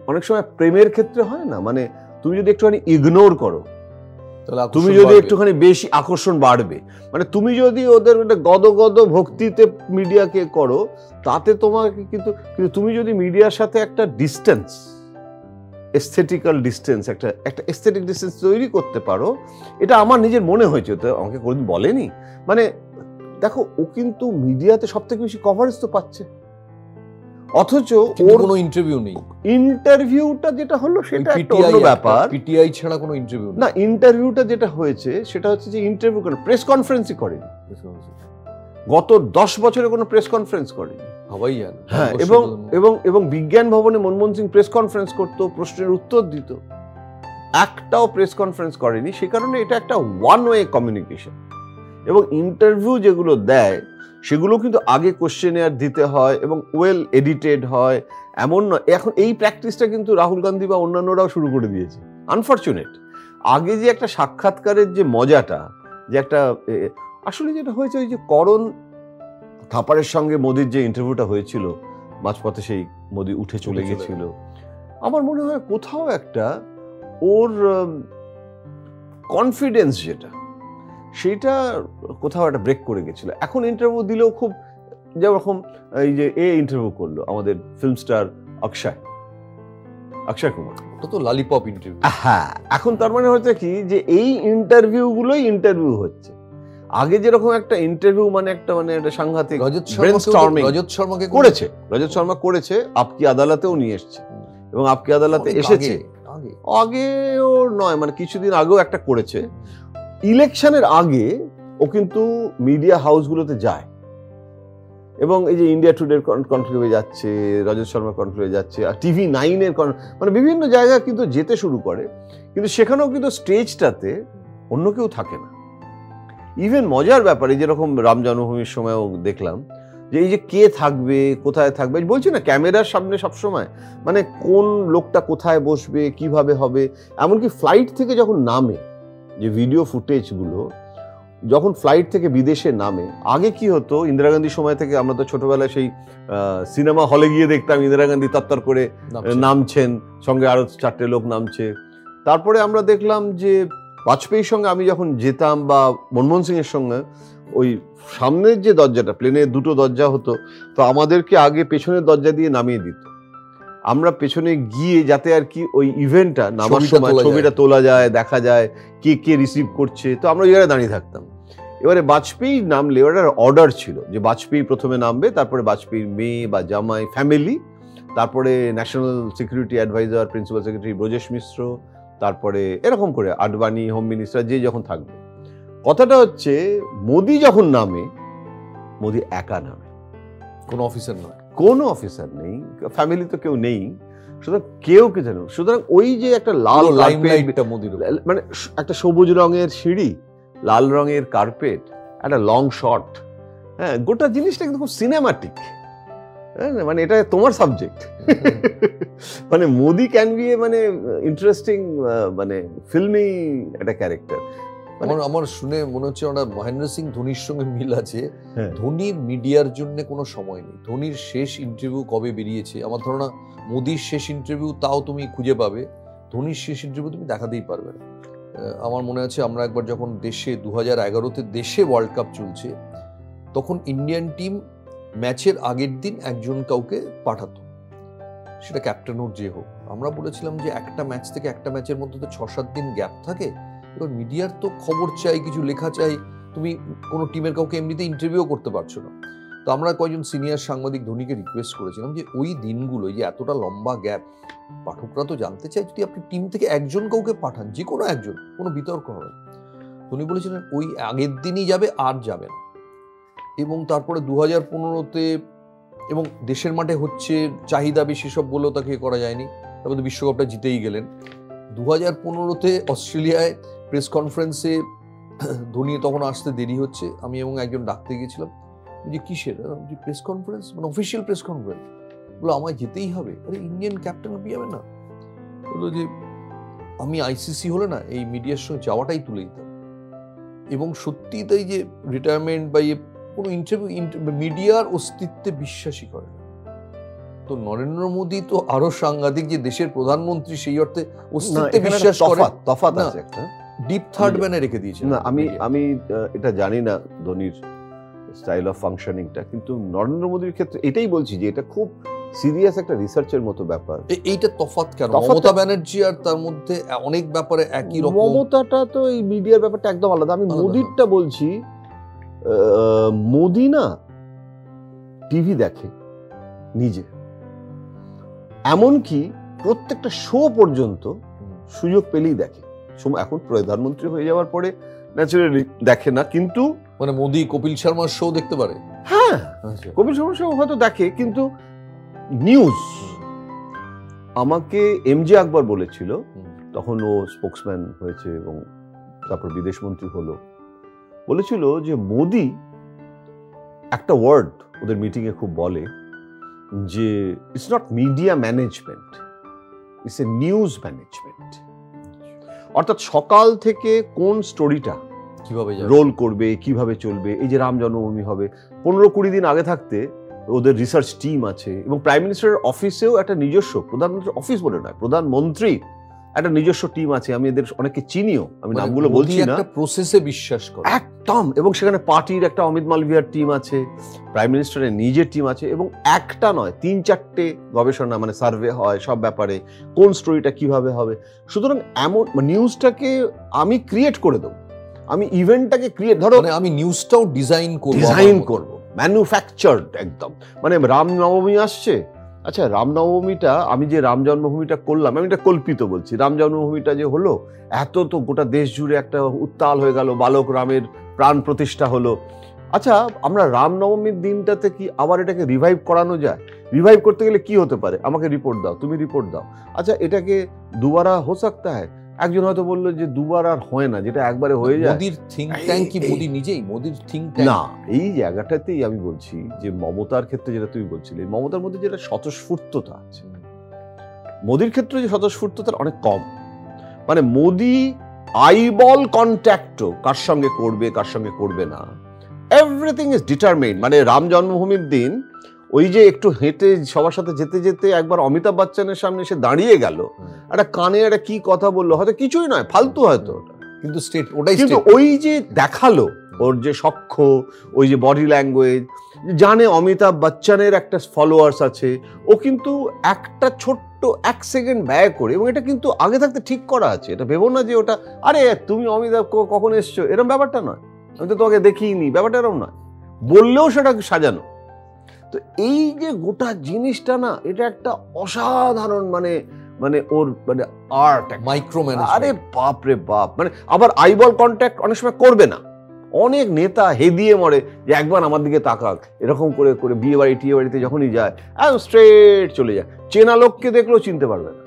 অনেক সময় প্রেমের ক্ষেত্রে হয় না, মানে তুমি যদি একটুখানি ইগনোর করো, তুমি যদি একটুখানি বেশি আকর্ষণ বাড়বে, মানে তুমি যদি ওদের গদ ভক্তিতে মিডিয়াকে করো, তাতে তোমাকে কিন্তু তুমি যদি মিডিয়ার সাথে একটা ডিস্টেন্স, এস্থেটিক্যাল ডিস্টেন্স, একটা এস্থেটিক ডিস্টেন্স তৈরি করতে পারো, এটা আমার নিজের মনে হয়েছে, তো আমাকে কোনোদিন বলেনি। মানে দেখো ও কিন্তু মিডিয়াতে সব থেকে বেশি কভারেজ তো পাচ্ছে, অথচ ওর কোনো ইন্টারভিউ নেই। ইন্টারভিউটা যেটা হলো সেটা একটা অন্য ব্যাপার, পিটিআই ছাড়া কোনো ইন্টারভিউ না। ইন্টারভিউটা যেটা হয়েছে সেটা হচ্ছে যে ইন্টারভিউ করে, প্রেস কনফারেন্সই করেনি, গত 10 বছরে কোনো প্রেস কনফারেন্স করেনি। হ্যাঁ, এবং বিজ্ঞান ভবনে মনমোহন সিং প্রেস কনফারেন্স করতো, প্রশ্নের উত্তর দিত, একটাও প্রেস কনফারেন্স করেনি। সে কারণে এটা একটা ওয়ান ওয়ে কমিউনিকেশন। এবং ইন্টারভিউ যেগুলো দেয় সেগুলো কিন্তু আগে কোশ্চেনিয়ার দিতে হয় এবং ওয়েল এডিটেড হয়, এমন নয়। এখন এই প্র্যাকটিসটা কিন্তু রাহুল গান্ধী বা অন্যান্যরাও শুরু করে দিয়েছে, আনফর্চুনেট। আগে যে একটা সাক্ষাৎকারের যে মজাটা, যে একটা আসলে যেটা হয়েছে, ওই যে করণ থাপারের সঙ্গে মোদির যে ইন্টারভিউটা হয়েছিল, মাঝপথে সেই মোদি উঠে চলে গেছিল, আমার মনে হয় কোথাও একটা ওর কনফিডেন্স যেটা, সেটা কোথাও একটা ব্রেক করে গেছিল। এখন ইন্টারভিউ দিলেও খুব, যেরকম এই যে ইন্টারভিউ করলো আমাদের ফিল্ম স্টার অক্ষয় কুমার, ওটা তো ললিপপ ইন্টারভিউ। হ্যাঁ, এখন তার মানে হচ্ছে কি যে এই ইন্টারভিউগুলোই ইন্টারভিউ হচ্ছে। আগে যেরকম একটা ইন্টারভিউ মানে একটা সাংঘাতিক, রজত শর্মা করেছে, আপকি আদালতেও নিয়ে এসছে, এবং আপকি আদালতে এসেছে, আগেও নয় মানে কিছুদিন আগেও একটা করেছে। ইলেকশনের আগে ও কিন্তু মিডিয়া হাউসগুলোতে যায়, এবং এই যে ইন্ডিয়া টুডের কনক্লেভে যাচ্ছে, রজত শর্মা কনক্লেভে যাচ্ছে, আর TV9-এর মানে বিভিন্ন জায়গায় কিন্তু যেতে শুরু করে, কিন্তু সেখানেও কিন্তু স্টেজটাতে অন্য কেউ থাকে না। ইভেন মজার ব্যাপারে যেরকম রাম জন্মভূমির সময়ও দেখলাম যে এই যে কে থাকবে, কোথায় থাকবে, বলছি না ক্যামেরার সামনে সবসময়, মানে কোন লোকটা কোথায় বসবে, কিভাবে হবে। এমনকি ফ্লাইট থেকে যখন নামে, যে ভিডিও ফুটেজগুলো যখন ফ্লাইট থেকে বিদেশে নামে, আগে কি হতো, ইন্দিরা গান্ধীর সময় থেকে আমরা তো ছোটবেলায় সেই সিনেমা হলে গিয়ে দেখতাম ইন্দিরা গান্ধী তত্তর করে নামছেন, সঙ্গে আরো 4টে লোক নামছে। তারপরে আমরা দেখলাম যে বাজপেয়ীর সঙ্গে আমি যখন যেতাম, বা মনমোহন সিং এর সঙ্গে, ওই সামনের যে দরজাটা, প্লেনের 2টো দরজা হতো, তো আমাদেরকে আগে পেছনের দরজা দিয়ে নামিয়ে দিত। আমরা পেছনে গিয়ে যাতে আর কি ওই ইভেন্টটা নামার সময় ছবিটা তোলা যায়, দেখা যায় কে কে রিসিভ করছে, তো আমরা ওই জায়গায় দাঁড়িয়ে থাকতাম। এবারে বাজপেয়ী নামলে ওটা অর্ডার ছিল যে বাজপেয়ী প্রথমে নামবে, তারপরে বাজপেয়ীর মেয়ে বা জামাই, ফ্যামিলি, তারপরে national security advisor principal secretary Brajesh Mishra, তারপরে এরকম করে আডবাণী, হোম মিনিস্টার যে যখন থাকবে। কথাটা হচ্ছে মোদি যখন নামে, মোদি একা নামে, কোনো অফিসার নয়, কোনো অফিসার নেই, ফ্যামিলি তো কেউ নেই, সুতরাং কেউ কি জানো। সুতরাং ওই যে একটা লাল লাইমলাইটটা মোদির, মানে একটা সবুজ রঙের সিঁড়ি, লাল রঙের কার্পেট, একটা লং শট, হ্যাঁ, গোটা জিনিসটা কিন্তু খুব সিনেমাটিক। মানে এটা তোমার সাবজেক্ট। মানে মোদি ক্যান বি এ মানে ইন্টারেস্টিং মানে ফিল্মি একটা ক্যারেক্টার। আমার শুনে মনে হচ্ছে ওটা মহেন্দ্র সিং ধোনির সঙ্গে মিল আছে। ধোনির মিডিয়ার জন্য কোনো সময় নেই। ধোনির শেষ ইন্টারভিউ কবে বেরিয়েছে আমার ধারণা, মোদির শেষ ইন্টারভিউ তাও তুমি খুঁজে পাবে, ধোনির শেষ ইন্টারভিউ তুমি দেখাতেই পারবে না। আমার মনে আছে আমরা একবার যখন দেশে 2011-তে দেশে ওয়ার্ল্ড কাপ চলছে, তখন ইন্ডিয়ান টিম ম্যাচের আগের দিন একজন কাউকে পাঠাতো, সেটা ক্যাপ্টেন হোক যে হোক। আমরা বলেছিলাম যে একটা ম্যাচ থেকে একটা ম্যাচের মধ্যে তো 6-7 দিন গ্যাপ থাকে, এবার মিডিয়ার তো খবর চাই, কিছু লেখা চাই, তুমি কোনো টিমের কাউকে এমনিতে ইন্টারভিউ করতে পারছো না। তো আমরা কয়েকজন সিনিয়র সাংবাদিক ধোনিকে রিকোয়েস্ট করেছিলাম যে ওই দিনগুলো, যে এতটা লম্বা গ্যাপ, পাঠকরা তো জানতে চাই, যদি আপনি টিম থেকে একজন কাউকে পাঠান, যে কোনো একজন, কোনো বিতর্ক হবে। ধোনি বলেছিলেন ওই আগের দিনই যাবে, আর যাবে না। এবং তারপরে 2015-তে এবং দেশের মাঠে হচ্ছে, চাহিদা বেশি সব বলেও তাকে করা যায়নি, তারপরে বিশ্বকাপটা জিতেই গেলেন। 2015-তে অস্ট্রেলিয়ায় প্রেস কনফারেন্সে ধোনি তখন আসতে দেরি হচ্ছে, আমি এবং একজন ডাকতে গিয়েছিলাম, যে কিসের, প্রেস কনফারেন্স, মানে অফিসিয়াল প্রেস কনফারেন্স। বলো আমায় যেতেই হবে। আরে ইন্ডিয়ান ক্যাপ্টেন আপনি যাবেন না? বললো যে আমি আইসিসি হলে না এই মিডিয়ার সঙ্গে যাওয়াটাই তুলে দিতাম। এবং সত্যি তাই, যে রিটায়ারমেন্ট বা কোনো ইন্টারভিউ, মিডিয়ার অস্তিত্বে বিশ্বাসই করে না। তো নরেন্দ্র মোদী তো আরো সাংঘাতিক, যে দেশের প্রধানমন্ত্রী, সেই অর্থে অস্তিত্বে বিশ্বাস করে। তফাৎ আছে একটা, ডিপ থার্ড ম্যানে রেখে দিয়েছে। না, আমি এটা জানি না ধোনির স্টাইল অফ ফাংশনিংটা, কিন্তু নরেন্দ্র মোদীর ক্ষেত্রে এটাই বলছি যে এটা খুব সিরিয়াস একটা রিসার্চের মতো ব্যাপার। এইটা তফাৎ কেন? মমতা ব্যানার্জি আর তার মধ্যে অনেক ব্যাপারে একই রকম। মমতাটা তো এই মিডিয়ার ব্যাপারটা একদম আলাদা। আমি মোদিরটা বলছি, মোদি না টিভি দেখে নিজে, এমনকি প্রত্যেকটা শো পর্যন্ত সুযোগ পেলেই দেখে। এখন প্রধানমন্ত্রী হয়ে যাওয়ার পরে ন্যাচারালি দেখে না, কিন্তু মানে মোদি কপিল শর্মার শো দেখতে পারে। হ্যাঁ, কপিল শর্মার শো হয়তো দেখে, কিন্তু নিউজ। আমাকে এমজে আকবর বলেছিল, তখন ও স্পোক্সম্যান হয়েছে এবং তারপর বিদেশ মন্ত্রী হলো, বলেছিল যে মোদি একটা ওয়ার্ড ওদের মিটিং এ খুব বলে, যে it's not media management, it's a news management. অর্থাৎ সকাল থেকে কোন স্টোরিটা কিভাবে রোল করবে, কিভাবে চলবে, এই যে রাম জন্মভূমি হবে, 15-20 দিন আগে থাকতে ওদের রিসার্চ টিম আছে, এবং প্রাইম মিনিস্টারের অফিসেও একটা নিজস্ব, প্রধানমন্ত্রীর অফিস বলে নয়, প্রধানমন্ত্রী একটা নিজস্ব টিম আছে। আমি এদের অনেকে চিনিও, আমি নামগুলো বলছি না। একটা প্রসেসে বিশ্বাস করে একদম। এবং সেখানে পার্টির একটা অমিত মালভিয়ার টিম আছে, প্রাইম মিনিস্টারের নিজের টিম আছে, এবং একটা নয় 3-4টে গবেষণা, মানে সার্ভে হয় সব ব্যাপারে, কোন স্টোরিটা কিভাবে হবে। সুতরাং এমন নিউজটাকে আমি ক্রিয়েট করে দেবো, আমি ইভেন্টটাকে ক্রিয়েট, ধরো আমি নিউজটাও ডিজাইন করব, ম্যানুফ্যাকচার্ড একদম। মানে রামনবমী আসছে, আচ্ছা রামনবমীটা, আমি যে রাম জন্মভূমিটা করলাম, আমি এটা কল্পিত বলছি, রাম জন্মভূমিটা যে হলো, এত তো গোটা দেশ জুড়ে একটা উত্তাল হয়ে গেল, বালক রামের প্রাণ প্রতিষ্ঠা হলো। আচ্ছা, আমরা রামনবমীর দিনটাতে কি আবার এটাকে রিভাইভ করানো যায়? রিভাইভ করতে গেলে কি হতে পারে? আমাকে রিপোর্ট দাও, তুমি রিপোর্ট দাও। আচ্ছা, এটাকে দুবারা হো সকতা হ্যায়। একজন হয়তো বললো যে দুবার আর হয় না, যেটা একবারে হয়ে যায়। মোদির থিঙ্ক ট্যাঙ্ক কি মোদি নিজেই? মোদির থিঙ্ক ট্যাঙ্ক না, এই জায়গাটাতেই আমি বলছি যে মমতার ক্ষেত্রে যেটা তুমি বলছিলে, মমতার মধ্যে যেটা স্বতঃস্ফূর্ততা আছে, মোদির ক্ষেত্রে যে স্বতঃস্ফূর্ততা অনেক কম। মানে মোদি আইবল কন্ট্যাক্টও কার সঙ্গে করবে, কার সঙ্গে করবে না, এভরিথিং ইজ ডিটারমাইন্ড। মানে রাম জন্মভূমির দিন ওই যে একটু হেঁটে সবার সাথে যেতে যেতে একবার অমিতাভ বচ্চনের সামনে এসে দাঁড়িয়ে গেল, একটা কানে একটা কি কথা বললো, হয়তো কিছুই নয়, ফালতু হয়তো ওটা, কিন্তু কিন্তু ওই যে দেখালো ওর যে সখ্য, ওই যে বডি ল্যাঙ্গুয়েজ, জানে অমিতাভ বচ্চনের একটা ফলোয়ার্স আছে, ও কিন্তু একটা ছোট্ট 1 সেকেন্ড ব্যয় করে, এবং এটা কিন্তু আগে থাকতে ঠিক করা আছে, এটা ভেবো না যে ওটা আরে তুমি অমিতাভ কখন এসছো, এরকম ব্যাপারটা নয়। আমি তো তোমাকে দেখিনি, ব্যাপারটা এরকম নয়, বললেও সেটা সাজানো। তো এই যে গোটা জিনিসটা না, এটা একটা অসাধারণ মানে মানে ওর মানে আর্ট, মাইক্রো ম্যানেজমেন্ট। আরে বাপ রে বাপ, মানে আবার আইবল কন্ট্যাক্ট অনেক সময় করবে না। অনেক নেতা হেদিয়ে মরে যে একবার আমার দিকে তাকাক, এরকম করে করে বিয়ে বাড়ি টিয়ে বাড়িতে যখনই যায় একদম স্ট্রেট চলে যায়, চেনা লোককে দেখলেও চিনতে পারবে না।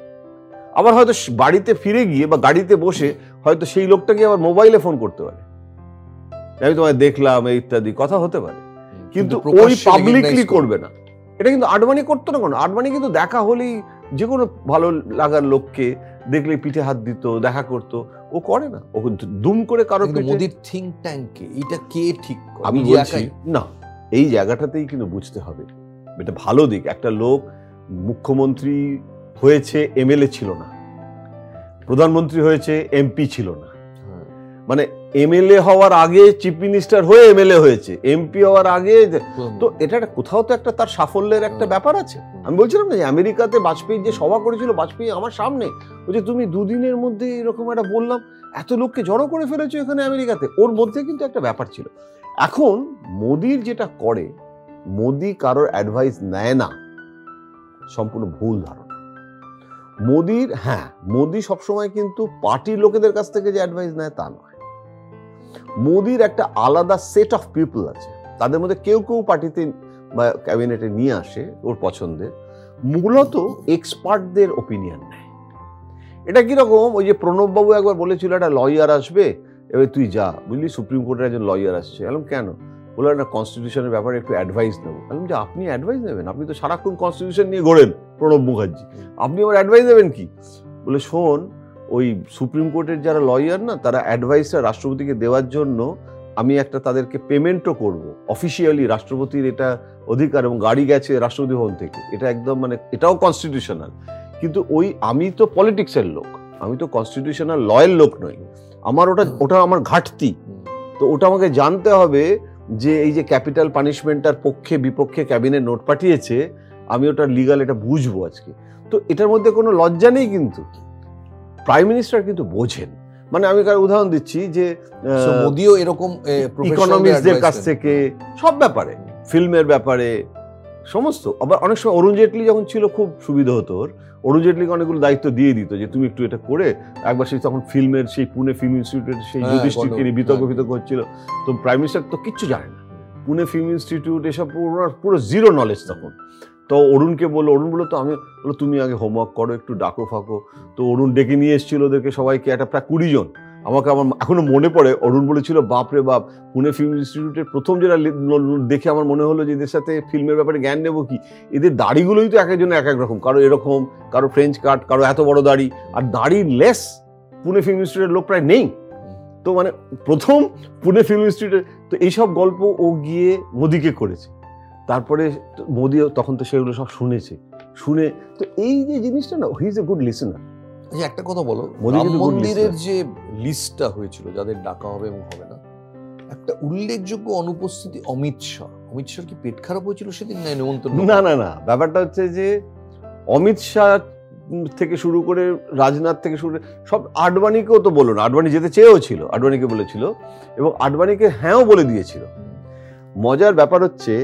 আবার হয়তো বাড়িতে ফিরে গিয়ে বা গাড়িতে বসে হয়তো সেই লোকটাকে আবার মোবাইলে ফোন করতে পারে, আমি তোমায় দেখলাম এই ইত্যাদি কথা হতে পারে, কিন্তু ওই পাবলিকলি করবে না। এটা কিন্তু আডবাণী করতো না। কোনো আডবাণী কিন্তু দেখা হলেই যে কোনো ভালো লাগার লোককে দেখলে পিঠে হাত দিত, দেখা করতো, ও করে না। ও দুম করে কারো মোদির থিঙ্ক ট্যাঙ্কে এটা কে ঠিক করে? আমি বলছি না, এই জায়গাটাতেই কিন্তু বুঝতে হবে এটা ভালো দিক। একটা লোক মুখ্যমন্ত্রী হয়েছে, এমএলএ ছিল না, প্রধানমন্ত্রী হয়েছে, এমপি ছিল না, মানে এমএলএ হওয়ার আগে চিফ মিনিস্টার হয়ে এমএলএ হয়েছে, এমপি হওয়ার আগে, তো এটা কোথাও তো একটা তার সাফল্যের একটা ব্যাপার আছে। আমি বলছিলাম না যে আমেরিকাতে বাজপেয়ী যে সভা করেছিল, বাজপেয়ী আমার সামনে বলছে তুমি দুদিনের মধ্যে এরকম একটা বললাম, এত লোককে জড়ো করে ফেলেছো এখানে আমেরিকাতে, ওর মধ্যে কিন্তু একটা ব্যাপার ছিল। এখন মোদির যেটা করে, মোদি কারোর অ্যাডভাইস নেয় না, সম্পূর্ণ ভুল ধারণা মোদির। হ্যাঁ, মোদি সবসময় কিন্তু পার্টির লোকেদের কাছ থেকে যে অ্যাডভাইস নেয় তা নয়। মোদির একটা আলাদা সেট অফ পিপল আছে, তাদের মধ্যে কেউ কেউ পার্টিতে বা ক্যাবিনেটে নিয়ে আসে ওর পছন্দের, মূলত এক্সপার্টদের ওপিনিয়ন নেয়। এটা কিরকম, ওই যে প্রণব বাবু একবার বলেছিল একটা লয়ার আসবে, এবার তুই যা বুঝলি, সুপ্রিম কোর্টের একজন লয়ার আসছে। বললাম কেন? বললো না কনস্টিটিউশনের ব্যাপারে একটু অ্যাডভাইস নেবো। বললাম যে আপনি অ্যাডভাইস নেবেন? আপনি তো সারাক্ষণ কনস্টিটিউশন নিয়ে ঘোরেন প্রণব মুখার্জি, আপনি আমার অ্যাডভাইস দেবেন কি? বলে শোন, ওই সুপ্রিম কোর্টের যারা লয়ার না, তারা অ্যাডভাইসটা রাষ্ট্রপতিকে দেওয়ার জন্য আমি একটা তাদেরকে পেমেন্টও করব অফিসিয়ালি, রাষ্ট্রপতির এটা অধিকার, এবং গাড়ি গেছে রাষ্ট্রপতি ভবন থেকে, এটা একদম মানে এটাও কনস্টিটিউশনাল। কিন্তু ওই আমি তো পলিটিক্সের লোক, আমি তো কনস্টিটিউশনাল লয়ের লোক নই, আমার ওটা আমার ঘাটতি। তো ওটা আমাকে জানতে হবে যে এই যে ক্যাপিটাল পানিশমেন্টটার পক্ষে বিপক্ষে ক্যাবিনেট নোট পাঠিয়েছে, আমি ওটা লিগাল এটা বুঝবো আজকে। তো এটার মধ্যে কোনো লজ্জা নেই, কিন্তু প্রাইম মিনিস্টার কিন্তু বোঝেন। মানে আমি কার উদাহরণ দিচ্ছি যে মোদিও এরকম ইকোনমিস্টদের কাছ থেকে সব ব্যাপারে, ফিল্মের ব্যাপারে সমস্ত। আবার অনেক সময় অরুণ জেটলি যখন ছিল খুব সুবিধা হতো, অরুণ জেটলিকে অনেকগুলো দায়িত্ব দিয়ে দিত যে তুমি একটু এটা করে, একবার সেই তখন ফিল্মের সেই পুনে ফিল্ম ইনস্টিটিউটের সেই যুধিষ্ঠিরকে নিয়ে বিতর্ক হচ্ছিল, তো প্রাইম মিনিস্টার তো কিচ্ছু জানে না, পুনে ফিল্ম ইনস্টিটিউট এসব পুরো জিরো নলেজ তখন। তো অরুণকে বললো, অরুণ বললো তো আমি বললো তুমি আগে হোমওয়ার্ক করো, একটু ডাকো ফাঁকো। তো অরুণ ডেকে নিয়ে এসেছিল ওদেরকে সবাইকে, একটা প্রায় 20 জন। আমাকে আমার এখনো মনে পড়ে, অরুণ বলেছিল বাপরে বাপ, পুনে ফিল্ম ইনস্টিটিউটের প্রথম যেটা দেখে আমার মনে হলো যে এদের সাথে ফিল্মের ব্যাপারে জ্ঞান নেবো কি, এদের দাড়িগুলোই তো এক একজনের এক এক রকম, কারো এরকম, কারো ফ্রেঞ্চ কাট, কারো এত বড় দাড়ি, আর দাড়ি লেস পুনে ফিল্ম ইনস্টিটিউটের লোক প্রায় নেই। তো মানে প্রথম পুনে ফিল্ম ইনস্টিটিউটের, তো এইসব গল্প ও গিয়ে মোদিকে করেছে। তারপরে মোদিও তখন তো সেগুলো সব শুনেছে, শুনে তো এই যে জিনিসটা না, he is a good listener. একটা কথা বলো, মন্দিরের যে লিস্টটা হয়েছিল যাদের ডাকা হবে এবং হবে না, একটা উল্লেখযোগ্য অনুপস্থিতি অমিত শাহ। অমিত শাহর কি পেট খারাপ হয়েছিল সেদিন? না, নেমন্তন্ন না না না, ব্যাপারটা হচ্ছে যে অমিত শাহ থেকে শুরু করে রাজনাথ থেকে শুরু করে সব, আডবাণীকেও তো বলো না, আডবাণী যেতে চেয়েও ছিল, আডবাণীকে বলেছিল এবং আডবাণীকে হ্যাঁও বলে দিয়েছিল। মজার ব্যাপার হচ্ছে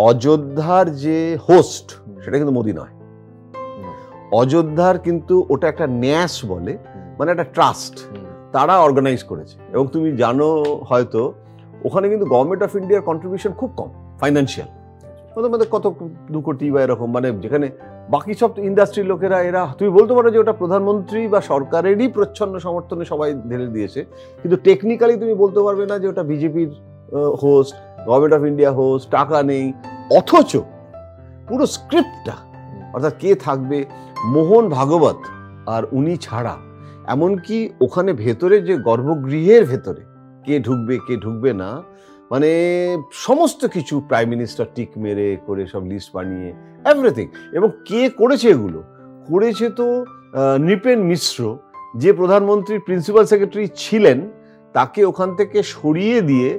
অযোধ্যার যে হোস্ট সেটা কিন্তু মোদি নয়, অযোধ্যার কিন্তু ওটা একটা ন্যাস বলে, মানে একটা ট্রাস্ট, তারা অর্গানাইজ করেছে। এবং তুমি জানো হয়তো ওখানে কিন্তু গভর্নমেন্ট অফ ইন্ডিয়ার কন্ট্রিবিউশন খুব কম ফাইন্যান্সিয়াল, ওদের মধ্যে কত 2 কোটি বা এরকম, মানে যেখানে বাকি সব ইন্ডাস্ট্রির লোকেরা, এরা তুমি বলতে পারো যে ওটা প্রধানমন্ত্রী বা সরকারেরই প্রচ্ছন্ন সমর্থনে সবাই ঢেলে দিয়েছে, কিন্তু টেকনিক্যালি তুমি বলতে পারবে না যে ওটা বিজেপির host, government of India host, টাকা নেই। অথচ পুরো স্ক্রিপ্টটা, অর্থাৎ কে থাকবে, মোহন ভাগবত আর উনি ছাড়া, এমনকি ওখানে ভেতরে যে গর্ভগৃহের ভেতরে কে ঢুকবে কে ঢুকবে না, মানে সমস্ত কিছু প্রাইম মিনিস্টার টিক মেরে করে সব লিস্ট বানিয়ে এভরিথিং। এবং কে করেছে এগুলো? করেছে তো নৃপেন মিশ্র, যে প্রধানমন্ত্রীর প্রিন্সিপাল সেক্রেটারি ছিলেন, তাকে ওখান থেকে সরিয়ে দিয়ে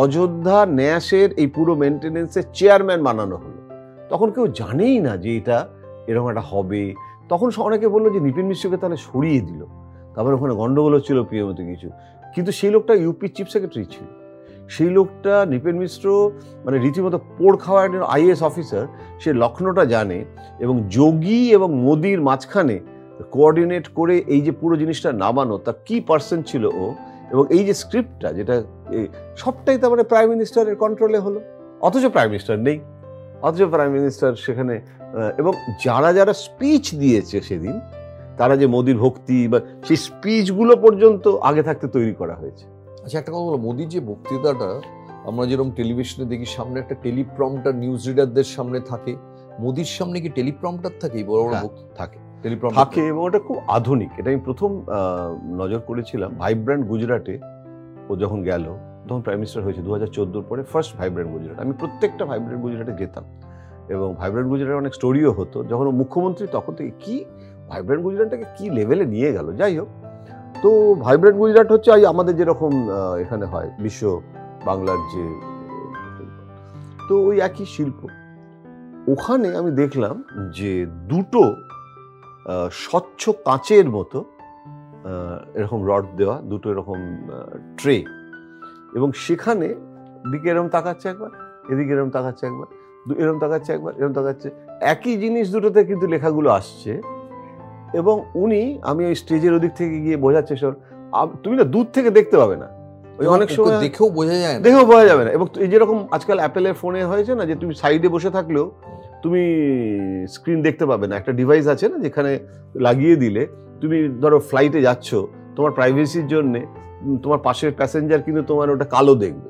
অযোধ্যা ন্যাসের এই পুরো মেনটেনেন্সের চেয়ারম্যান বানানো হলো। তখন কেউ জানেই না যে এটা এরকম একটা হবে। তখন অনেকে বললো যে নৃপেন মিশ্রকে তাহলে সরিয়ে দিল, তারপরে ওখানে গন্ডগোল হচ্ছিল পিএমওতে কিছু, কিন্তু সেই লোকটা ইউপি চিফ সেক্রেটারি ছিল। সেই লোকটা নৃপেন মিশ্র মানে রীতিমতো পোড় খাওয়া একজন আইএএস অফিসার, সে লক্ষ্ণৌটা জানে এবং যোগী এবং মোদির মাঝখানে কোঅর্ডিনেট করে এই যে পুরো জিনিসটা নামানো, তার কি পার্সন ছিল ও, এবং এই যে স্ক্রিপ্টটা যেটা সবটাই তার মানে প্রাইম মিনিস্টারের কন্ট্রোলে হলো, অথচ প্রাইম মিনিস্টার নেই, অথচ প্রাইম মিনিস্টার সেখানে এবং যারা যারা স্পিচ দিয়েছে সেদিন, তারা যে মোদির ভক্তি বা সেই স্পিচগুলো পর্যন্ত আগে থাকতে তৈরি করা হয়েছে। আচ্ছা, একটা কথা বলো, মোদির যে বক্তৃতাটা আমরা যেরকম টেলিভিশনে দেখি, সামনে একটা টেলিপ্রম্পটার নিউজ রিডারদের সামনে থাকে, মোদির সামনে কি টেলিপ্রম্পটার থাকে? বড় বড় থাকে, টেলিপ্রম্পটার থাকে, এবং ওটা খুব আধুনিক। এটা আমি প্রথম নজর করেছিলাম ভাইব্রেন্ট গুজরাটে। ও যখন গেল তখন প্রাইম মিনিস্টার হয়েছে 2014 পরে, ফার্স্ট ভাইব্রেন্ট গুজরাট। আমি প্রত্যেকটা ভাইব্রেন্ট গুজরাটে যেতাম এবং ভাইব্রেন্ট গুজরাটে অনেক স্টোরিও হতো। যখন ও মুখ্যমন্ত্রী তখন থেকে কি ভাইব্রেন্ট গুজরাটটাকে কি লেভেলে নিয়ে গেল। যাই হোক, তো ভাইব্রেন্ট গুজরাট হচ্ছে আমাদের যেরকম এখানে হয় বিশ্ব বাংলার যে, তো ওই একই শিল্প। ওখানে আমি দেখলাম যে দুটো স্বচ্ছ কাঁচের মতো এরকম রড দেওয়া দুটো এরকম ট্রে, এবং সেখানে দিকে এরকম তাকাচ্ছে একবার, এদিকে এরকম তাকাচ্ছে একবার, এরকম তাকাচ্ছে একবার, এরকম তাকাচ্ছে, একই জিনিস দুটোতে কিন্তু লেখাগুলো আসছে। এবং উনি, আমি ওই স্টেজের ওদিক থেকে গিয়ে বোঝাচ্ছে, তুমি না দূর থেকে দেখতে পাবে না, ওই অনেক সময় দেখেও বোঝা যায় না, দেখেও বোঝা যাবে না। এবং এই যেরকম আজকাল অ্যাপেলের ফোনে হয়েছে না, যে তুমি সাইডে বসে থাকলেও তুমি স্ক্রিন দেখতে পাবে না, একটা ডিভাইস আছে না যেখানে লাগিয়ে দিলে তুমি ধরো ফ্লাইটে যাচ্ছ, তোমার প্রাইভেসির জন্যে তোমার পাশের প্যাসেঞ্জার কিন্তু তোমার ওটা কালো দেখবে,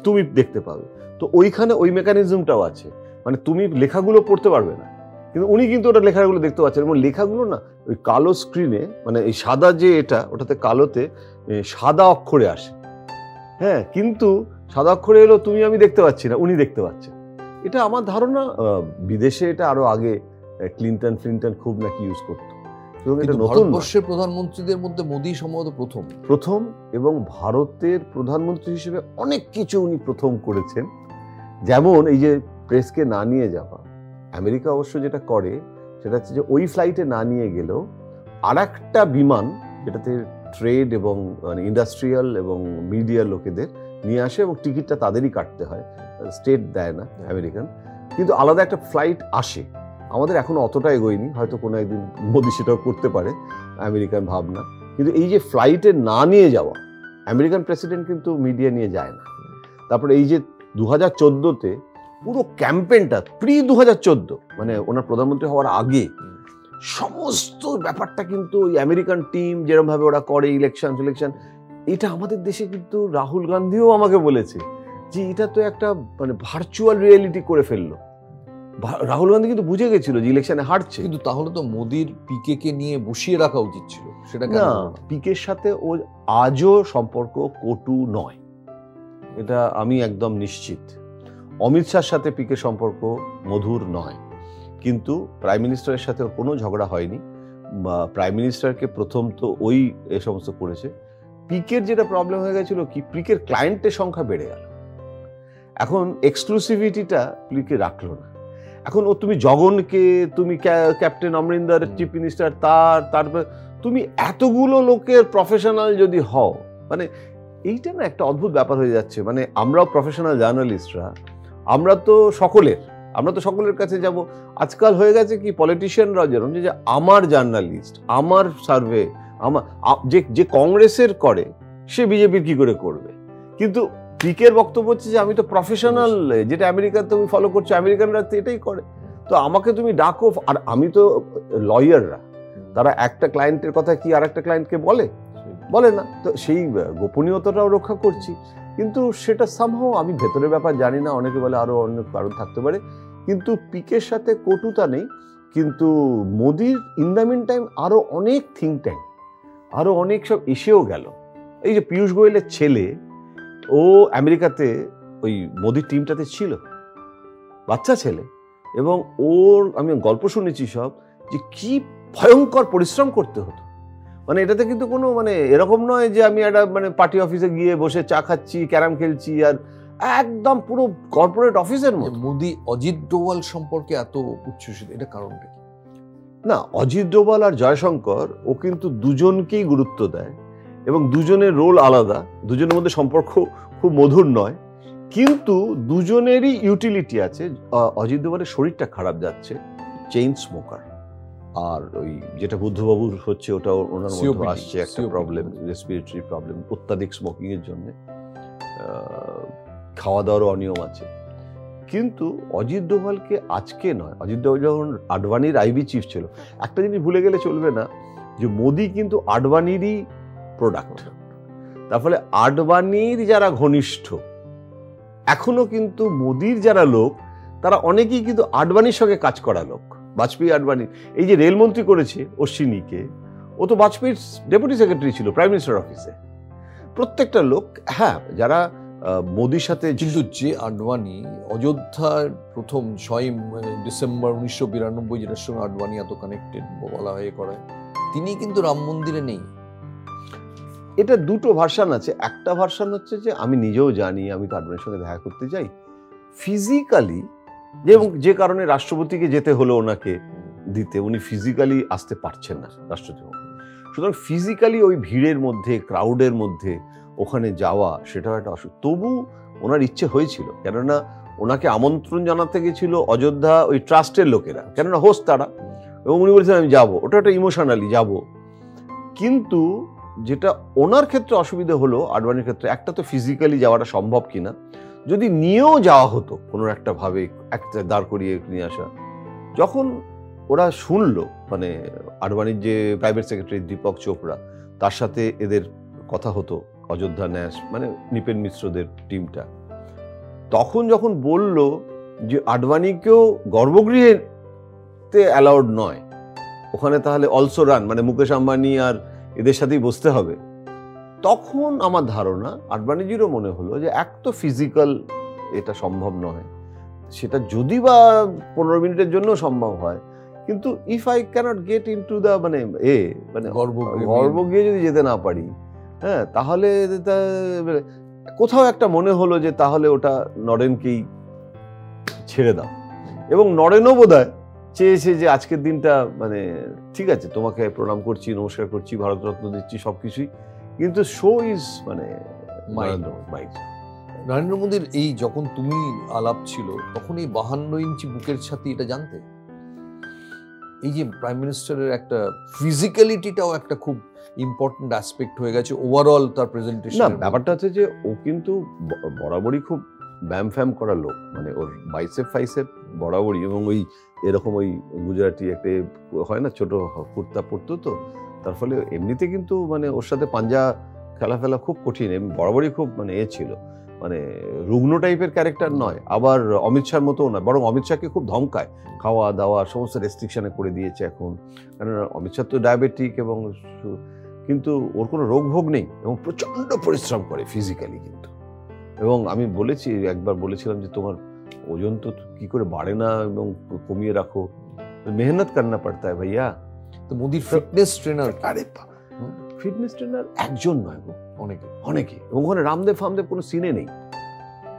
তুমি দেখতে পাবে। তো ওইখানে ওই মেকানিজমটাও আছে, মানে তুমি লেখাগুলো পড়তে পারবে না, কিন্তু উনি কিন্তু ওটা লেখাগুলো দেখতে পাচ্ছেন। এবং লেখাগুলো না ওই কালো স্ক্রিনে, মানে এই সাদা যে এটা, ওটাতে কালোতে সাদা অক্ষরে আসে, হ্যাঁ, কিন্তু সাদা অক্ষরে এলো তুমি আমি দেখতে পাচ্ছি না, উনি দেখতে পাচ্ছেন। এটা আমার ধারণা বিদেশে এটা আরো আগে ক্লিনটন খুব নাকি ইউজ করতো। ভারতবর্ষের প্রধানমন্ত্রীদের মধ্যে মোদি সম্ভবত প্রথম, এবং ভারতের প্রধানমন্ত্রী হিসেবে অনেক কিছু উনি প্রথম করেছেন। যেমন এই যে প্রেসকে না নিয়ে যাওয়া। আমেরিকা অবশ্য যেটা করে সেটা হচ্ছে যে ওই ফ্লাইটে না নিয়ে গেলেও আর একটা বিমান, যেটাতে ট্রেড এবং মানে ইন্ডাস্ট্রিয়াল এবং মিডিয়া লোকেদের নিয়ে আসে, এবং টিকিটটা তাদেরই কাটতে হয়, স্টেট দেয় না আমেরিকান, কিন্তু আলাদা একটা ফ্লাইট আসে। আমাদের এখনো অতটা এগোয়নি, হয়তো কোনো একদিন মোদি সেটাও করতে পারে, আমেরিকান ভাবনা। কিন্তু এই যে ফ্লাইটে না নিয়ে যাওয়া, আমেরিকান প্রেসিডেন্ট কিন্তু মিডিয়া নিয়ে যায় না। তারপরে এই যে 2014-তে পুরো ক্যাম্পেইনটা, প্রি 2014 মানে ওনার প্রধানমন্ত্রী হওয়ার আগে সমস্ত ব্যাপারটা কিন্তু ওই আমেরিকান টিম যেরকম ভাবে ওরা করে, ইলেকশন, এটা আমাদের দেশে কিন্তু রাহুল গান্ধীও আমাকে বলেছে যে এটা তো একটা মানে ভার্চুয়াল রিয়েলিটি করে ফেললো। রাহুল গান্ধী কিন্তু বুঝে গেছিল যে ইলেকশনে হারছে। কিন্তু তাহলে তো মোদির পিকে কে নিয়ে বসিয়ে রাখা উচিত ছিল, সেটা কেন? না, পিকের সাথে ও আজও সম্পর্ক কটু নয়, এটা আমি একদম নিশ্চিত। অমিত শাহর সাথে পিকে সম্পর্ক মধুর নয়, কিন্তু প্রাইম মিনিস্টারের সাথে ওর কোনো ঝগড়া হয়নি। প্রাইম মিনিস্টারকে প্রথম তো ওই এ সমস্ত করেছে। পিকের যেটা প্রবলেম হয়ে গেছিল কি, পিকের ক্লায়েন্টের সংখ্যা বেড়ে গেল, এখন এক্সক্লুসিভিটিটা পিকে রাখলো না। এখন ও তুমি জগনকে, তুমি ক্যাপ্টেন অমরিন্দর চিফ মিনিস্টার, তারপর তুমি এতগুলো লোকের প্রফেশনাল যদি হও, মানে এইটা না একটা অদ্ভুত ব্যাপার হয়ে যাচ্ছে। মানে আমরাও প্রফেশনাল জার্নালিস্টরা, আমরা তো সকলের কাছে যাব। আজকাল হয়ে গেছে কি, পলিটিশিয়ানরা যেরকম যে আমার জার্নালিস্ট, আমার সার্ভে, আমার যে কংগ্রেসের করে সে বিজেপির কি করে করবে। কিন্তু পিকের বক্তব্য হচ্ছে যে আমি তো প্রফেশনাল, যেটা আমেরিকাতে তুমি ফলো করছো, আমেরিকানরা তো এটাই করে, তো আমাকে তুমি ডাকো। আর আমি তো লয়াররা, তারা একটা ক্লায়েন্টের কথা কি আর একটা ক্লায়েন্টকে বলে না, তো সেই গোপনীয়তাটাও রক্ষা করছি। কিন্তু সেটা সামহাও, আমি ভেতরের ব্যাপার জানি না, অনেকে বলে আরো অন্য কারণ থাকতে পারে, কিন্তু পিকের সাথে কটুতা নেই। কিন্তু মোদির ইন দ্য মিন টাইম আরো অনেক থিঙ্ক ট্যাঙ্ক, আরো অনেক সব এসেও গেল। এই যে পীযূষ গোয়েলের ছেলে, ও আমেরিকাতে ওই মোদির টিমটাতে ছিল, বাচ্চা ছেলে, এবং ওর আমি গল্প শুনেছি সব, যে কি ভয়ঙ্কর পরিশ্রম করতে হতো। মানে এটাতে কিন্তু কোনো মানে এরকম নয় যে আমি একটা মানে পার্টি অফিসে গিয়ে বসে চা খাচ্ছি, ক্যারাম খেলছি, আর একদম পুরো কর্পোরেট অফিসের মতো। মোদি অজিত ডোভাল সম্পর্কে এত উচ্ছ্বসিত, এটা কারণটা কি? না, অজিত ডোভাল আর জয়শঙ্কর ও কিন্তু দুজনকেই গুরুত্ব দেয়, এবং দুজনের রোল আলাদা, দুজনের মধ্যে সম্পর্ক খুব খুব মধুর নয়, কিন্তু দুজনেরই ইউটিলিটি আছে। অজিত দোভালের শরীরটা খারাপ যাচ্ছে, চেইন স্মোকার, আর ওই যেটা বুদ্ধবাবুর হচ্ছে ওটা ওনার মধ্যে আসছে একটা প্রবলেম, রেসপিরেটরি প্রবলেম, অত্যাধিক স্মোকিং এর জন্য, খাওয়া দাওয়ারও অনিয়ম আছে। কিন্তু অজিত দোভালকে আজকে নয়, অজিত দোভাল যখন আডবাণীর আইবি চিফ ছিল, একটা জিনিস ভুলে গেলে চলবে না, যে মোদি কিন্তু আডবাণীরই প্রোডাক্ট। তার ফলে আডবাণীর যারা ঘনিষ্ঠ, এখনো কিন্তু মোদির যারা লোক, তারা অনেকেই কিন্তু আডবাণীর সঙ্গে কাজ করা লোক। বাজপেয়ী আডবাণী, এই যে রেলমন্ত্রী করেছে অশ্বিনীকে, ও তো বাজপেয়ীর ডেপুটি সেক্রেটারি ছিল প্রাইম মিনিস্টার অফিসে। প্রত্যেকটা লোক, হ্যাঁ, যারা মোদির সাথে। কিন্তু যে আডবাণী অযোধ্যার প্রথম 6 ডিসেম্বর 1992, যেটার সঙ্গে আডবাণী এত কানেক্টেড বলা হয়ে করায়, তিনি কিন্তু রাম মন্দিরে নেই। এটা দুটো ভার্সান আছে। একটা ভার্সান হচ্ছে যে আমি নিজেও জানি, আমি তো আডবাণীর সঙ্গে দেখা করতে যাই ফিজিক্যালি, এবং যে কারণে রাষ্ট্রপতিকে যেতে হলো ওনাকে দিতে, উনি ফিজিক্যালি আসতে পারছেন না রাষ্ট্রপতি। সুতরাং ফিজিক্যালি ওই ভিড়ের মধ্যে, ক্রাউডের মধ্যে ওখানে যাওয়া, সেটাও একটা অসুবিধা। তবু ওনার ইচ্ছে হয়েছিল, কেননা ওনাকে আমন্ত্রণ জানাতে গেছিল অযোধ্যা ওই ট্রাস্টের লোকেরা, কেননা হোস্ট তারা, এবং উনি বলেছেন আমি যাবো। ওটা একটা ইমোশনালি যাব। কিন্তু যেটা ওনার ক্ষেত্রে অসুবিধা হলো, আডবাণীর ক্ষেত্রে, একটা তো ফিজিক্যালি যাওয়াটা সম্ভব কিনা, যদি নিয়েও যাওয়া হতো কোনো একটা ভাবে, একটা দাঁড় করিয়ে নিয়ে আসা, যখন ওরা শুনলো, মানে আডবাণীর যে প্রাইভেট সেক্রেটারি দীপক চোপড়া, তার সাথে এদের কথা হতো অযোধ্যা ন্যাস, মানে নিপেন মিশ্রদের টিমটা, তখন যখন বলল যে আডবাণীকেও গর্ভগৃহেতে অ্যালাউড নয়, ওখানে তাহলে অলসো রান, মানে মুকেশ আম্বানি আর এদের সাথেই বসতে হবে, তখন আমার ধারণা আডবাণীজিরও মনে হলো যে এক তো ফিজিক্যাল এটা সম্ভব নয়, সেটা যদি বা 15 মিনিটের জন্য সম্ভব হয়, কিন্তু if I can't get into the মানে গর্ভগৃহে যদি যেতে না পারি, হ্যাঁ, তাহলে কোথাও একটা মনে হলো যে তাহলে ওটা নরেনকেই ছেড়ে দাও। এবং নরেনও বোধহয় চেয়েছে যে আজকের দিনটা, মানে ঠিক আছে, তোমাকে প্রণাম করছি, নমস্কার করছি, ভারতরত্ন দিচ্ছি, সবকিছুই, কিন্তু শো ইজ মানে নরেন্দ্র মোদীর এই যখন তুমি আলাপ ছিল, তখন এই 52 ইঞ্চি বুকের ছাতি এটা জানতে? এই যে প্রাইম মিনিস্টারের একটা ফিজিক্যালিটিটাও একটা খুব ইম্পর্টেন্ট অ্যাসপেক্ট হয়ে গেছে ওভারঅল তার প্রেজেন্টেশন। না, ব্যাপারটা হচ্ছে যে ও কিন্তু বরাবরই খুব ব্যায়াম ফ্যাম করা লোক, মানে ওর বাইসেপ ফাইসেপ বরাবরই, এবং ওই এরকম ওই গুজরাটি একটা হয় না ছোট কুর্তা পরতো, তো তার ফলে এমনিতে কিন্তু মানে ওর সাথে পাঞ্জা খেলা ফেলা খুব কঠিন, বরাবরই খুব মানে ছিল, মানে রুগ্ন টাইপের ক্যারেক্টার নয়, আবার অমিত শাহর মতো নয়, বরং অমিত শাহকে খুব ধমকায়, খাওয়া দাওয়া সমস্ত রেস্ট্রিকশনে করে দিয়েছে এখন, কারণ অমিত শাহ তো ডায়াবেটিক, এবং কিন্তু ওর কোনো রোগ ভোগ নেই, এবং প্রচণ্ড পরিশ্রম করে ফিজিক্যালি কিন্তু। এবং আমি বলেছি, একবার বলেছিলাম যে তোমার ওজন তো কি করে বাড়ে না, এবং কমিয়ে রাখো, মেহনত করনা পড়তা হ্যায় ভাইয়া। তো মোদির ফিটনেস ট্রেনার, আরে ফিটনেস ট্রেনার একজন নয় গো, অনেকে অনেকে, এবং ওখানে রামদেব ফামদেব কোনো সিনে নেই,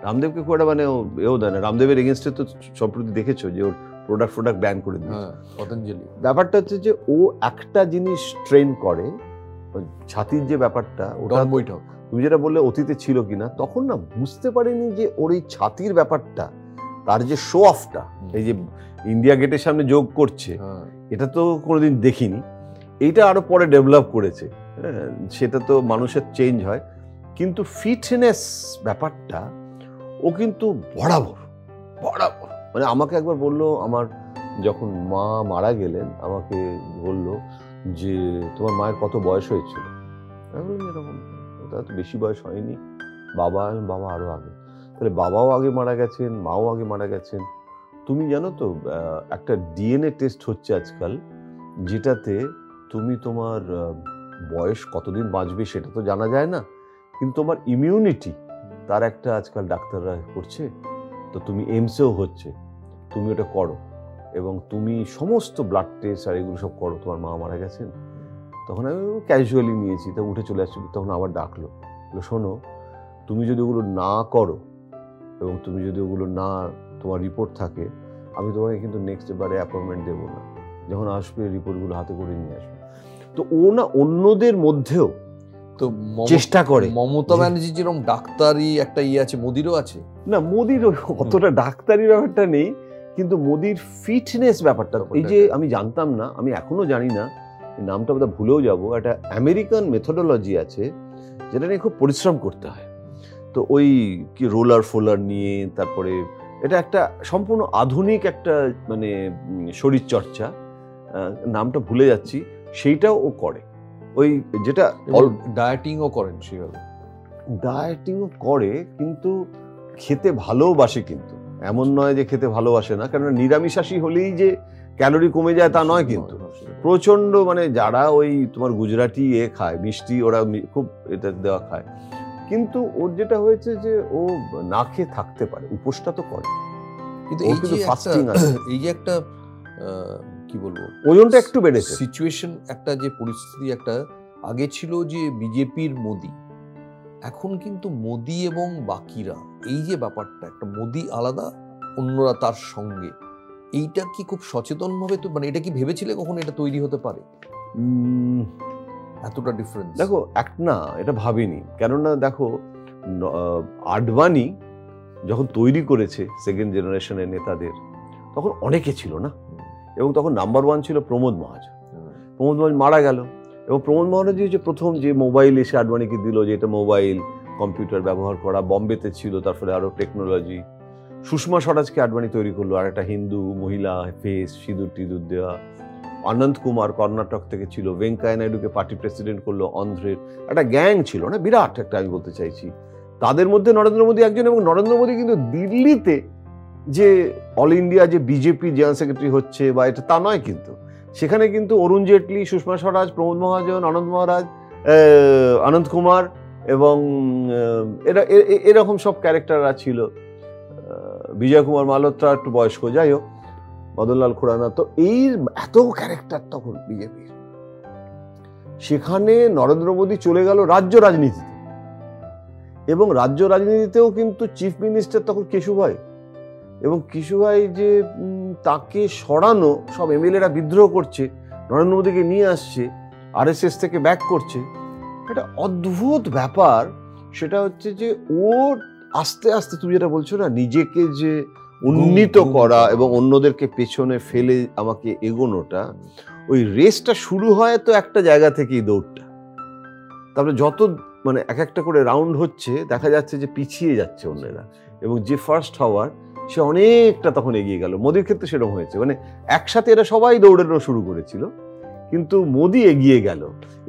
রামদেবকে খুব একটা মানে এও দেয় না, রামদেবের এগেনস্টে তো সম্প্রতি দেখেছো যে ওর প্রোডাক্ট ব্যান করে দিয়েছে পতঞ্জলি। ব্যাপারটা হচ্ছে যে ও একটা জিনিস ট্রেন করে, ছাতির যে ব্যাপারটা, ওটা বৈঠক তুমি যেটা বললে অতীতে ছিল কিনা, তখন না বুঝতে পারিনি যে ওর এই ছাতির ব্যাপারটা, তার যে শো অফটা, এই যে ইন্ডিয়া গেটের সামনে যোগ করছে, এটা তো কোনোদিন দেখিনি, এইটা আরো পরে ডেভেলপ করেছে, সেটা তো মানুষের চেঞ্জ হয়, কিন্তু ফিটনেস ব্যাপারটা ও কিন্তু বরাবর, মানে আমাকে একবার বললো, আমার যখন মা মারা গেলেন, আমাকে বললো যে তোমার মায়ের কত বয়স হয়েছিল, আমি বললাম এরকম, ওটা তো বেশি বয়স হয়নি, বাবা আরো আগে, তাহলে বাবাও আগে মারা গেছেন, মাও আগে মারা গেছেন, তুমি জানো তো একটা ডিএনএ টেস্ট হচ্ছে আজকাল, যেটাতে তুমি তোমার বয়স কতদিন বাঁচবে সেটা তো জানা যায় না, কিন্তু তোমার ইমিউনিটি তার একটা আজকাল ডাক্তাররা করছে, তো তুমি এইমসেও হচ্ছে, তুমি ওটা করো, এবং তুমি সমস্ত ব্লাড টেস্ট আর এগুলো সব করো, তোমার মা মারা গেছেন। তখন আমি ক্যাজুয়ালি নিয়েছি, তা উঠে চলে আসছি, তখন আবার ডাকলো, শোনো, তুমি যদি ওগুলো না করো, এবং তুমি যদি ওগুলো না, তোমার রিপোর্ট থাকে, আমি তোমাকে কিন্তু নেক্সট বারে অ্যাপয়েন্টমেন্ট দেবো না, যখন আসবে রিপোর্টগুলো হাতে করে নিয়ে আসবে। তো ও না অন্যদের মধ্যেও তো চেষ্টা করে। মমতা ব্যানার্জি যেরকম ডাক্তারি একটা ইয়ে আছে, মোদিরও আছে না, মোদির অতটা ডাক্তারি ব্যাপারটা নেই, কিন্তু মোদির ফিটনেস ব্যাপারটা, এই যে আমি জানতাম না, আমি এখনো জানি না, নামটা বোধহয় ভুলেও যাবো, একটা আমেরিকান মেথোডোলজি আছে যেটা নিয়ে খুব পরিশ্রম করতে হয়। তো ওই কি রোলার ফোলার নিয়ে, তারপরে এটা একটা সম্পূর্ণ আধুনিক একটা মানে শরীর চর্চা, নামটা ভুলে যাচ্ছি, সেইটাও ও করে। ওই যেটা ডায়েটিংও করেন, সেভাবে ডায়েটিংও করে, কিন্তু খেতে ভালোবাসে, কিন্তু এমন নয় যে খেতে ভালোবাসে না, কারণ নিরামিষাশী হলেই যে ক্যালোরি কমে যায় তা নয়, কিন্তু প্রচন্ড মানে যারা ওই তোমার গুজরাটি খায় মিষ্টি, ওরা খুব এটা দেওয়া খায়, কিন্তু ওর যেটা হয়েছে যে ও না খেয়ে থাকতে পারে, উপোসটা তো করে, কিন্তু এই যে একটা কি বলবো, ওজনটা একটু বেড়েছে, সিচুয়েশন একটা যে পরিস্থিতি, একটা আগে ছিল যে বিজেপির মোদি, এখন কিন্তু মোদি এবং বাকিরা, এই যে ব্যাপারটা, একটা মোদি আলাদা, অন্যরা তার সঙ্গে, এইটা কি খুব সচেতন ভাবে, তো মানে এটা কি ভেবেছিলে কখনো এটা তৈরি হতে পারে এতটা ডিফারেন্স? দেখো, না, এটা ভাবিনি, কেননা দেখো আডবাণী যখন তৈরি করেছে সেকেন্ড জেনারেশনের নেতাদের, তখন অনেকে ছিল না, এবং তখন নাম্বার 1 ছিল প্রমোদ মহাজন। প্রমোদ মহাজন মারা গেল, এবং প্রমোদ মহারাজ যে প্রথম যে মোবাইল এসে আডবাণীকে দিল, যে এটা মোবাইল কম্পিউটার ব্যবহার করা, বম্বেতে ছিল, তারপরে আরো টেকনোলজি, সুষমা স্বরাজকে আডবাণী তৈরি করলো, আর একটা হিন্দু মহিলা ফেস, সিঁদুর টিঁদুর দেওয়া, অনন্ত কুমার কর্ণাটক থেকে ছিল, ভেঙ্কাইয়া নাইডুকে পার্টি প্রেসিডেন্ট করলো, অন্ধ্রের একটা গ্যাং ছিল না, বিরাট একটা, আমি বলতে চাইছি, তাদের মধ্যে নরেন্দ্র মোদী একজন। এবং নরেন্দ্র মোদী কিন্তু দিল্লিতে যে অল ইন্ডিয়া যে বিজেপি জেনারেল সেক্রেটারি হচ্ছে বা এটা তা নয়, কিন্তু সেখানে কিন্তু অরুণ জেটলি, সুষমা স্বরাজ, প্রমোদ মহাজন, অনন্ত কুমার এবং এরকম সব ক্যারেক্টাররা ছিল, বিজয় কুমার মালহোত্রা একটু বয়স্ক, যাই হোক, মদনলাল খুরানা, তো এই এত ক্যারেক্টার তখন বিজেপির। সেখানে নরেন্দ্র মোদী চলে গেল রাজ্য রাজনীতিতে, এবং রাজ্য রাজনীতিতেও কিন্তু চিফ মিনিস্টার তখন কেশুভাই, এবং কেশুভাই যে তাকে সরানো, সব এমএলএরা বিদ্রোহ করছে, নরেন্দ্র মোদীকে নিয়ে আসছে, আরএসএস থেকে ব্যাক করছে, একটা অদ্ভুত ব্যাপার। সেটা হচ্ছে যে ও আস্তে আস্তে, তুমি যেটা বলছো না, নিজেকে যে উন্নীত করা এবং অন্যদেরকে পেছনে ফেলে আমাকে এগোনোটা, ওই রেসটা শুরু হয় তো একটা জায়গা থেকেই, দৌড়টা, তারপরে যত মানে এক একটা করে রাউন্ড হচ্ছে, দেখা যাচ্ছে যে পিছিয়ে যাচ্ছে অন্যরা, এবং যে ফার্স্ট হওয়ার সে অনেকটা তখন এগিয়ে গেল। মোদির ক্ষেত্রে সেরকম হয়েছে, মানে একসাথে এরা সবাই দৌড়ানো শুরু করেছিল, কিন্তু মোদি এগিয়ে গেল।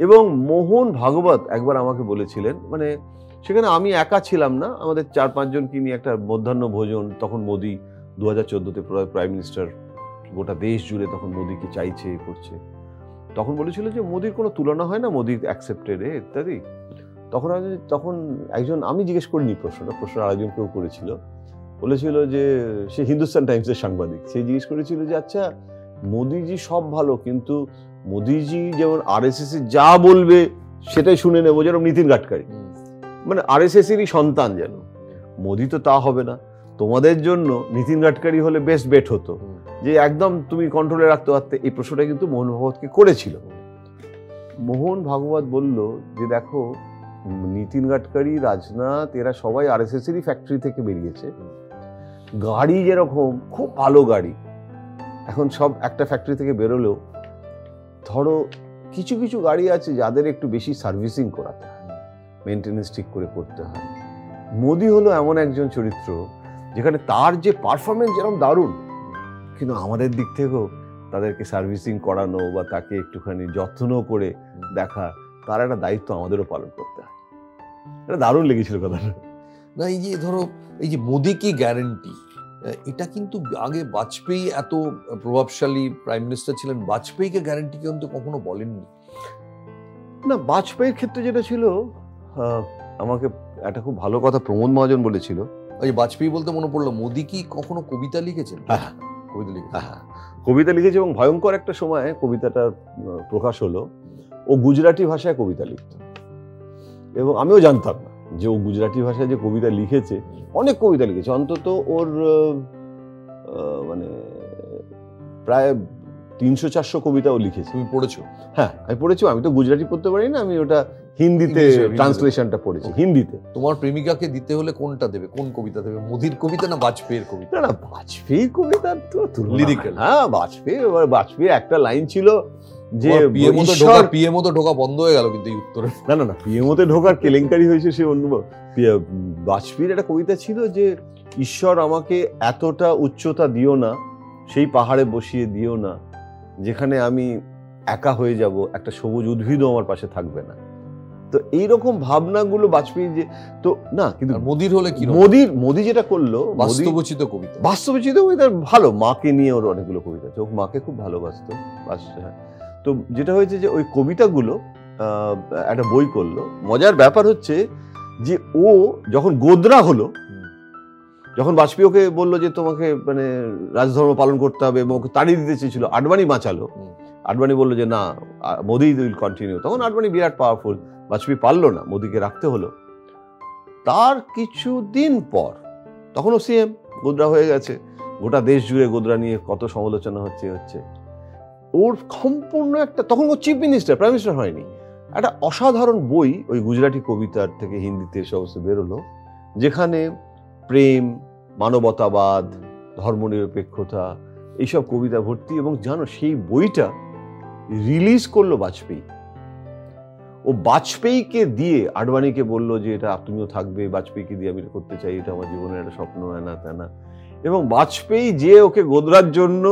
এবং মোহন ভাগবত একবার আমাকে বলেছিলেন, মানে সেখানে আমি একা ছিলাম না, আমাদের 4-5 জনকে নিয়ে একটা মধ্যাহ্ন ভোজন, তখন মোদি 2014-তে প্রাইম মিনিস্টার, গোটা দেশ জুড়ে তখন মোদিকে চাইছে, করছে, তখন বলেছিল যে মোদির কোনো তুলনা হয় না, মোদি অ্যাকসেপ্টেড ইত্যাদি। তখন একজন, আমি জিজ্ঞেস করিনি প্রশ্ন আরেকজন কেউ করেছিল, বলেছিল যে সে হিন্দুস্তান টাইমসের সাংবাদিক, সে জিজ্ঞেস করেছিল যে আচ্ছা মোদিজি সব ভালো, কিন্তু মোদিজি যেমন আরএসএস যা বলবে সেটাই শুনে নেবো, যেরকম নীতিন গাডকারি, মানে আরএসএস এরই সন্তান, যেন মোদি তো তা হবে না, তোমাদের জন্য নীতিন গাডকারি হলে বেস্ট বেট হতো, যে একদম তুমি কন্ট্রোলে রাখতে পারতে। এই প্রশ্নটা কিন্তু মোহন ভাগবতকে করেছিল। মোহন ভাগবত বলল যে দেখো, নীতিন গাডকারি, রাজনাথ, এরা সবাই আরএসএস এরই ফ্যাক্টরি থেকে বেরিয়েছে, গাড়ি যেরকম খুব ভালো গাড়ি, এখন সব একটা ফ্যাক্টরি থেকে বেরোলেও ধরো কিছু কিছু গাড়ি আছে যাদের একটু বেশি সার্ভিসিং করাতে হয়, মেনটেনেন্স ঠিক করে করতে হয়। মোদি হলো এমন একজন চরিত্র যেখানে তার যে পারফরমেন্স যেরকম দারুণ, কিন্তু আমাদের দিক থেকেও তাদেরকে সার্ভিসিং করানো বা তাকে একটুখানি যত্ন করে দেখা, তার একটা দায়িত্ব আমাদেরও পালন করতে হয়। এটা দারুণ লেগেছিল কথাটা। না, এই যে ধরো, এই যে মোদি কি গ্যারেন্টি, এটা কিন্তু আগে বাজপেয়ী এত প্রভাবশালী প্রাইম মিনিস্টার ছিলেন, বাজপেয়ীকে গ্যারেন্টি কিন্তু কখনো বলেননি। না, বাজপেয়ীর ক্ষেত্রে যেটা ছিল, আমাকে একটা খুব ভালো কথা প্রমোদ মহাজন বলেছিল। ওই বাজপেয়ী বলতে মনে পড়লো, মোদি কি কখনো কবিতা লিখেছেন? কবিতা লিখেছে, এবং ভয়ঙ্কর একটা সময় কবিতাটা প্রকাশ হলো, ও গুজরাটি ভাষায় কবিতা লিখত, এবং আমিও জানতাম না যে ও গুজরাটি ভাষায় যে কবিতা লিখেছে। অনেক কবিতা লিখেছে, অন্তত ওর মানে প্রায় 300-400 কবিতাও লিখেছি। তুমি পড়েছো? হ্যাঁ, আমি পড়েছি। আমি তো গুজরাটি পড়তে পারি না, আমি ওটা হিন্দিতে ট্রান্সলেশনটা পড়েছি, হিন্দিতে। তোমার প্রেমিকাকে দিতে হলে কোনটা দেবে, কোন কবিতা দেবে, মোদির কবিতা না বাজপেয়ীর কবিতা? না, বাজপেয়ীর কবিতা তো লিরিক্যাল। হ্যাঁ, বাজপেয়ীর একটা লাইন ছিল যে পিএমও ঢোকা বন্ধ হয়ে গেল কিন্তু এই উত্তরে। না, পিএমওতে ঢোকার কেলেঙ্কারি হয়েছে সে অন্য। বাজপেয়ীর একটা কবিতা ছিল যে ঈশ্বর আমাকে এতটা উচ্চতা দিও না, সেই পাহাড়ে বসিয়ে দিও না যেখানে আমি একা হয়ে যাব, একটা সবুজ উদ্ভিদও আমার পাশে থাকবে না। তো এইরকম ভাবনাগুলো বাজপেয়ী যে, তো না, কিন্তু মোদির হলে কি, মোদি যেটা করলো, বাস্তবচিত কবিতা ভালো, মাকে নিয়ে ওর অনেকগুলো কবিতা আছে, ও মাকে খুব ভালোবাসতো। তো যেটা হয়েছে যে ওই কবিতাগুলো একটা বই করলো। মজার ব্যাপার হচ্ছে যে ও যখন গোদরা হলো, যখন বাজপেয়ী ওকে বললো যে তোমাকে মানে রাজধর্ম পালন করতে হবে এবং ওকে তাড়িয়ে দিতে চেয়েছিল, আডবাণী বাঁচালো। আডবাণী বললো যে না, মোদি উইল কন্টিনিউ। তখন আডবাণী বিরাট পাওয়ারফুল, বাজপেয়ী পারলো না, মোদিকে রাখতে হলো। তার কিছুদিন পর তখনও সিএম, গোদরা হয়ে গেছে, গোটা দেশ জুড়ে গোদরা নিয়ে কত সমালোচনা হচ্ছে। ওর সম্পূর্ণ একটা, তখন ও চিফ মিনিস্টার, প্রাইম মিনিস্টার হয়নি, একটা অসাধারণ বই ওই গুজরাটি কবিতার থেকে হিন্দিতে সমস্ত বেরোলো, যেখানে প্রেম, মানবতাবাদ, ধর্মনিরপেক্ষতা, এইসব কবিতা ভর্তি। এবং জানো, সেই বইটা রিলিজ করলো বাজপেয়ী। ও বাজপেয়ীকে দিয়ে আডবাণীকে বললো যে এটা তুমিও থাকবে, বাজপেয়ীকে দিয়ে আমি এটা করতে চাই, এটা আমার জীবনের একটা স্বপ্ন, না তেনা। এবং বাজপেয়ী যে ওকে গোদরার জন্য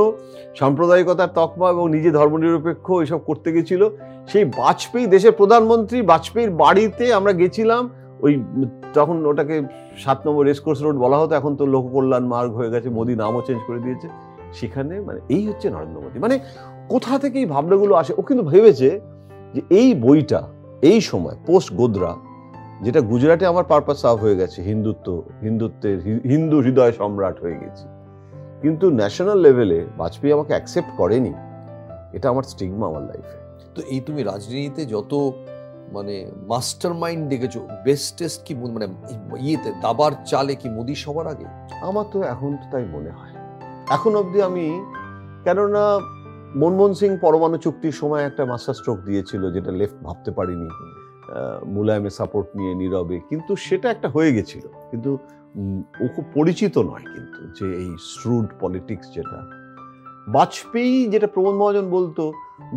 সাম্প্রদায়িকতার তকমা এবং নিজে ধর্মনিরপেক্ষ এসব করতে গেছিল, সেই বাজপেয়ী দেশের প্রধানমন্ত্রী, বাজপেয়ীর বাড়িতে আমরা গেছিলাম। ওই তখন ওটাকে 7 নম্বর রেসকোর্স রোড বলা হতো, এখন তো লোককল্যাণ মার্গ হয়ে গেছে, মোদি নামও চেঞ্জ করে দিয়েছে। সেখানে মানে এই হচ্ছে নরেন্দ্র মোদী। মানে কোথা থেকে এই ভাবনাগুলো আসে? ও কিন্তু ভেবেছে যে এই বইটা এই সময় পোস্ট গোদরা, যেটা গুজরাটে আমার পারপাস সার্ভ হয়ে গেছে, হিন্দুত্বের হিন্দু হৃদয় সম্রাট হয়ে গেছি, কিন্তু ন্যাশনাল লেভেলে বাজপেয়ী আমাকে অ্যাকসেপ্ট করেনি। এটা আমার স্টিগমা আমার লাইফে। তো এই তুমি রাজনীতিতে যত মানে মাস্টার মাইন্ড দেখেছো, বেস্টেস্ট কি মানে ইয়েতে দাবার চালে কি মোদি সবার আগে? আমার তো এখন তো তাই মনে হয়, এখন অবধি আমি, কেননা মনমোহন সিং পরমাণু চুক্তির সময় একটা মাস্টার স্ট্রোক দিয়েছিল, যেটা লেফট ভাবতে পারিনি, মুলায়মের সাপোর্ট নিয়ে নীরবে, কিন্তু সেটা একটা হয়ে গেছিল। কিন্তু ও খুব পরিচিত নয় কিন্তু যে এই শ্রুড পলিটিক্স, যেটা বাজপেয়ী, যেটা প্রমোদ মহাজন বলতো